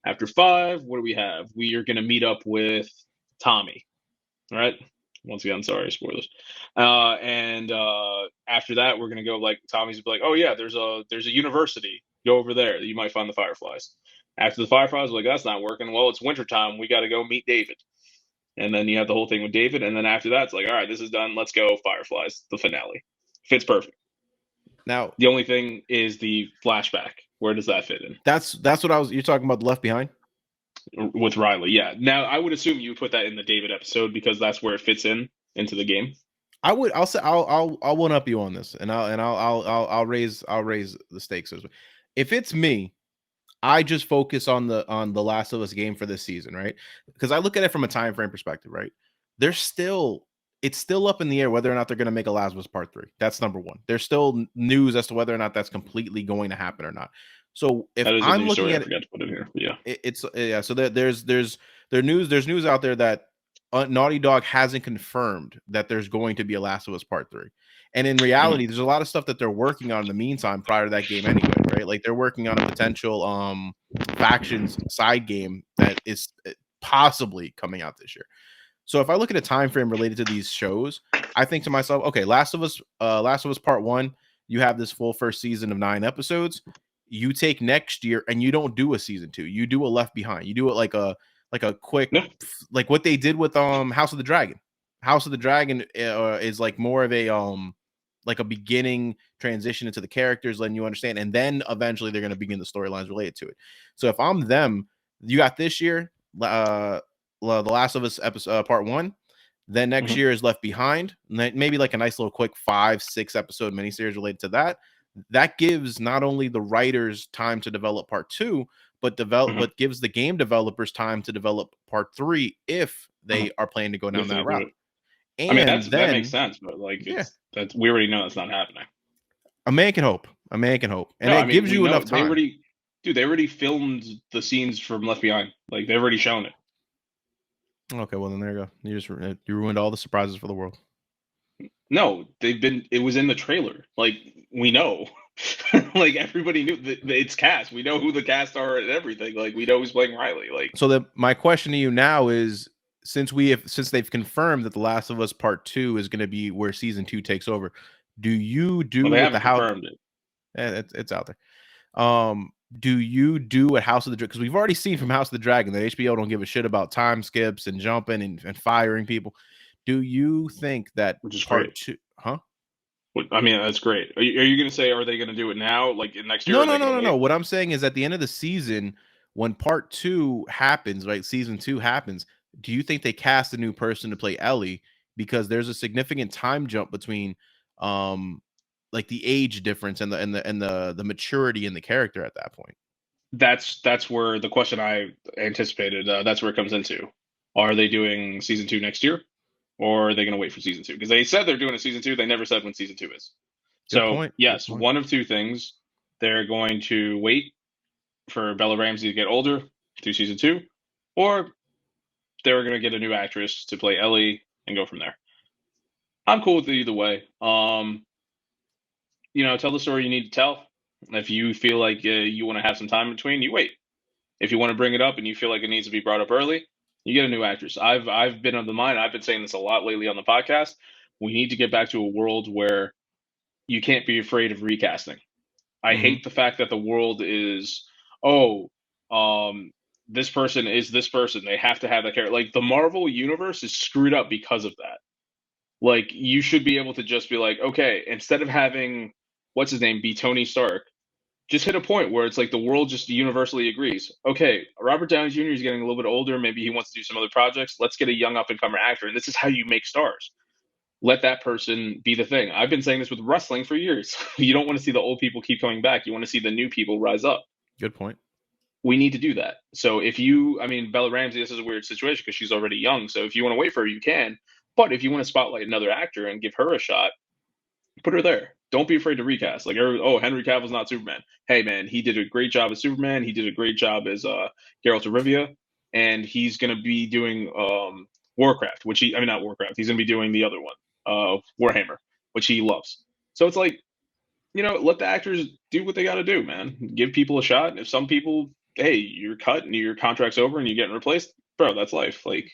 After 5, what do we have? We are gonna meet up with Tommy. All right. Once again, sorry, spoilers. And after that, we're gonna go like Tommy's be like, oh yeah, there's a university. Go over there. You might find the Fireflies. After the Fireflies, we're like, that's not working. Well, it's wintertime. We got to go meet David. And then you have the whole thing with David. And then after that, it's like, all right, this is done. Let's go Fireflies. The finale. Fits perfect. Now, the only thing is the flashback Where does that fit in? That's what you're talking about, the Left Behind? With Riley, yeah. Now I would assume you put that in the David episode because that's where it fits into the game. I'll say I'll one up you on this, and I'll raise the stakes. If it's me, I just focus on the Last of Us game for this season, right? Because I look at it from a time frame perspective, right? It's still up in the air whether or not they're going to make a Last of Us Part 3. That's number one. There's still news as to whether or not that's completely going to happen or not. So if that is I'm a news looking story, at I forgot to put in here. Yeah, it's yeah. So there's news out there that Naughty Dog hasn't confirmed that there's going to be a Last of Us Part 3. And in reality, there's a lot of stuff that they're working on in the meantime prior to that game anyway, right? Like they're working on a potential factions side game that is possibly coming out this year. So if I look at a time frame related to these shows, I think to myself, okay, Last of Us Part 1, you have this full first season of 9 episodes. You take next year and you don't do a season 2. You do a Left Behind. You do it like a quick, yeah. like what they did with House of the Dragon. House of the Dragon is like more of a like a beginning transition into the characters, letting you understand, and then eventually they're going to begin the storylines related to it. So if I'm them, you got this year the Last of Us episode Part 1, then next year is Left Behind, and then maybe like a nice little quick 5-6 episode miniseries related to that. That gives not only the writers time to develop Part 2, but gives the game developers time to develop Part 3 if they are planning to go down that route. And I mean, that makes sense, but like that's we already know that's not happening. A man can hope. And no, gives you enough time. They already filmed the scenes from Left Behind. Like they've already shown it. Okay, well then there you go. You ruined all the surprises for the world. No, it was in the trailer. Like we know. Like everybody knew it's cast. We know who the cast are and everything. Like we know who's playing Riley. Like so my question to you now is, since they've confirmed that The Last of Us Part 2 is going to be where season 2 takes over, do you do they what haven't the house confirmed it. It's out there. Do you do at House of the Dragon? Because we've already seen from House of the Dragon that HBO don't give a shit about time skips and jumping and firing people. Do you think that Which is Part great. 2, huh? I mean, that's great. Are you going to say, are they going to do it now, like next year? No. What I'm saying is, at the end of the season, when Part 2 happens, right, season 2 happens, do you think they cast a new person to play Ellie? Because there's a significant time jump between, like the age difference and the maturity in the character at that point. That's where the question I anticipated. That's where it comes into. Are they doing season 2 next year? Or are they going to wait for season 2? Because they said they're doing a season 2. They never said when season 2 is. Yes, one of two things. They're going to wait for Bella Ramsey to get older through season 2, or they're going to get a new actress to play Ellie and go from there. I'm cool with it either way. Tell the story you need to tell. If you feel like you want to have some time in between, you wait. If you want to bring it up and you feel like it needs to be brought up early, you get a new actress. I've been of the mind, I've been saying this a lot lately on the podcast. We need to get back to a world where you can't be afraid of recasting. I hate the fact that the world is, this person is this person. They have to have that character. Like the Marvel universe is screwed up because of that. Like you should be able to just be like, okay, instead of having what's his name be Tony Stark, just hit a point where it's like the world just universally agrees. Okay, Robert Downey Jr. is getting a little bit older. Maybe he wants to do some other projects. Let's get a young up-and-comer actor. And this is how you make stars. Let that person be the thing. I've been saying this with wrestling for years. You don't want to see the old people keep coming back. You want to see the new people rise up. Good point. We need to do that. So Bella Ramsey, this is a weird situation because she's already young. So if you want to wait for her, you can. But if you want to spotlight another actor and give her a shot, put her there. Don't be afraid to recast. Like, Henry Cavill's not Superman. Hey, man, he did a great job as Superman. He did a great job as Geralt of Rivia. And he's going to be doing Warcraft, not Warcraft. He's going to be doing the other one, Warhammer, which he loves. So it's like, let the actors do what they got to do, man. Give people a shot. And if some people, hey, you're cut and your contract's over and you're getting replaced, bro, that's life. Like,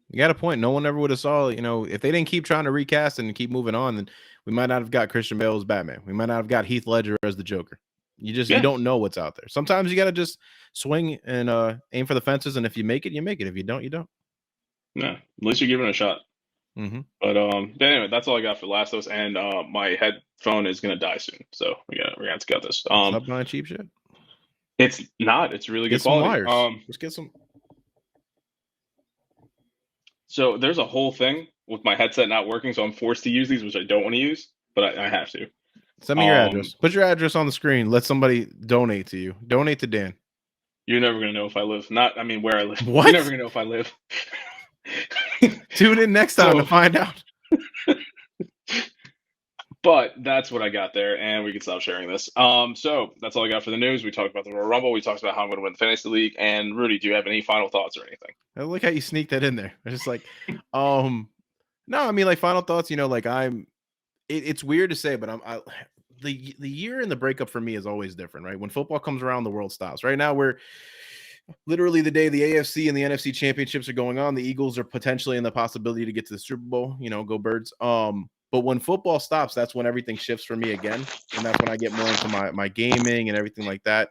you got a point. No one ever would have saw, if they didn't keep trying to recast and keep moving on, then we might not have got Christian Bale as Batman. We might not have got Heath Ledger as the Joker. You don't know what's out there. Sometimes you got to just swing and aim for the fences. And if you make it, you make it. If you don't, you don't. Yeah, at least you're giving it a shot. But anyway, that's all I got for Last of Us, and my headphone is gonna die soon, so we're gonna have to cut this. Stop buying cheap shit. It's not. It's really Get good some quality. wires. Just get some. So there's a whole thing with my headset not working, so I'm forced to use these, which I don't want to use, but I have to. Send me your address. Put your address on the screen. Let somebody donate to you. Donate to Dan. You're never gonna know if I live. I mean where I live. What? You're never gonna know if I live. Tune in next time to find out. But that's what I got there, and we can stop sharing this. So that's all I got for the news. We talked about the Royal Rumble. We talked about how I'm going to win the Fantasy League. And Rudy, do you have any final thoughts or anything? I like how you sneak that in there. It's just like, no, I mean, like final thoughts. You know, like it's weird to say, but the year and the breakup for me is always different, right? When football comes around, the world stops. Right now, we're literally the day the AFC and the NFC championships are going on. The Eagles are potentially in the possibility to get to the Super Bowl. You know, go Birds. But when football stops, that's when everything shifts for me again, and that's when I get more into my gaming and everything like that.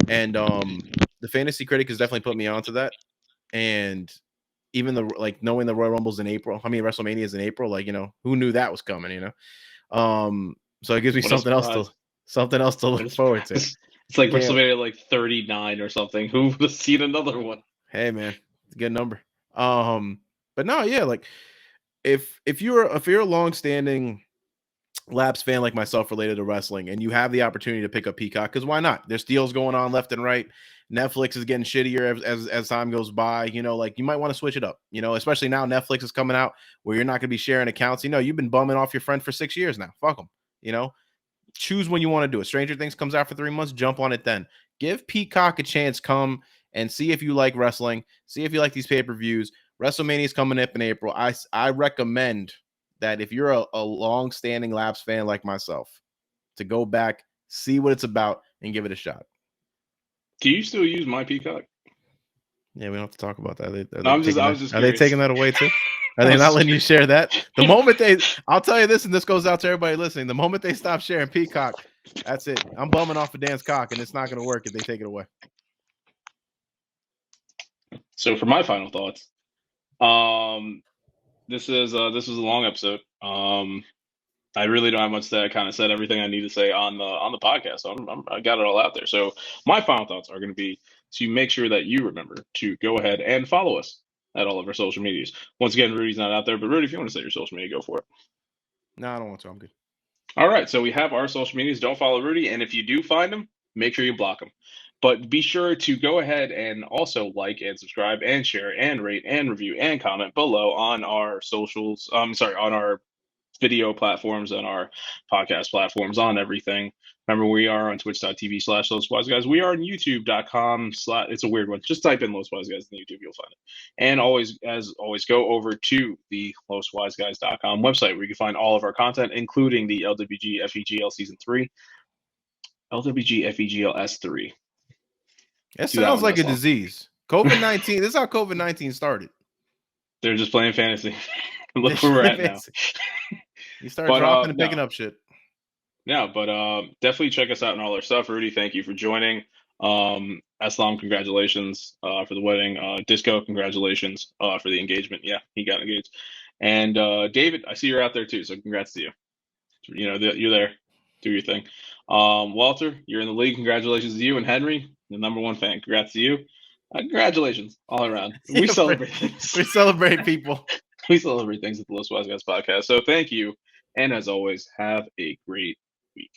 And the Fantasy Critic has definitely put me onto that. And even knowing the Royal Rumble's in April, I mean WrestleMania is in April, like, you know, who knew that was coming, you know? So it gives me something else to look forward to. It's like WrestleMania like 39 or something. Who would have seen another one? Hey man, it's a good number. But no, yeah, like if you're a long-standing Labs fan like myself related to wrestling, and you have the opportunity to pick up Peacock, because why not? There's deals going on left and right. Netflix is getting shittier as time goes by. You know, like you might want to switch it up. You know, especially now Netflix is coming out where you're not going to be sharing accounts. You know, you've been bumming off your friend for 6 years now. Fuck them. You know, choose when you want to do it. Stranger Things comes out for 3 months. Jump on it then. Give Peacock a chance. Come and see if you like wrestling. See if you like these pay-per-views. WrestleMania is coming up in April. I recommend that if you're a long-standing Labs fan like myself, to go back, see what it's about, and give it a shot. Do you still use my Peacock? Yeah, we don't have to talk about that. Are they taking that away too? Are they not letting you share that? The moment I'll tell you this, and this goes out to everybody listening. The moment they stop sharing Peacock, that's it. I'm bumming off of Dan's cock, and it's not going to work if they take it away. So for my final thoughts, this was a long episode. I really don't have much to say. I kind of said everything I need to say on the podcast. So I got it all out there. So my final thoughts are going to be to make sure that you remember to go ahead and follow us at all of our social medias. Once again, Rudy's not out there, but Rudy, if you want to say your social media, go for it. No, I don't want to. I'm good. All right. So we have our social medias. Don't follow Rudy. And if you do find him, make sure you block him. But be sure to go ahead and also like and subscribe and share and rate and review and comment below on our socials. On our video platforms and our podcast platforms, on everything. Remember, we are on twitch.tv/LosWiseGuys. We are on youtube.com/ it's a weird one. Just type in Los Wise Guys in YouTube, you'll find it. And as always, go over to the LosWiseGuys.com website where you can find all of our content, including the LWG FEGL Season 3, LWG FEGL S3. That sounds like a disease. COVID-19. This is how COVID-19 started. They're just playing fantasy. Look where we're at now. You start dropping and picking up shit. Yeah, but definitely check us out and all our stuff. Rudy, thank you for joining. Eslam, congratulations for the wedding. Disco, congratulations for the engagement. Yeah, he got engaged. And David, I see you're out there too, so congrats to you. You know, you're there. Do your thing. Walter, you're in the league. Congratulations to you. And Henry, the #1 fan. Congrats to you. Congratulations all around. We celebrate things. We celebrate people. We celebrate things at the Los Wise Guys podcast. So thank you. And as always, have a great week.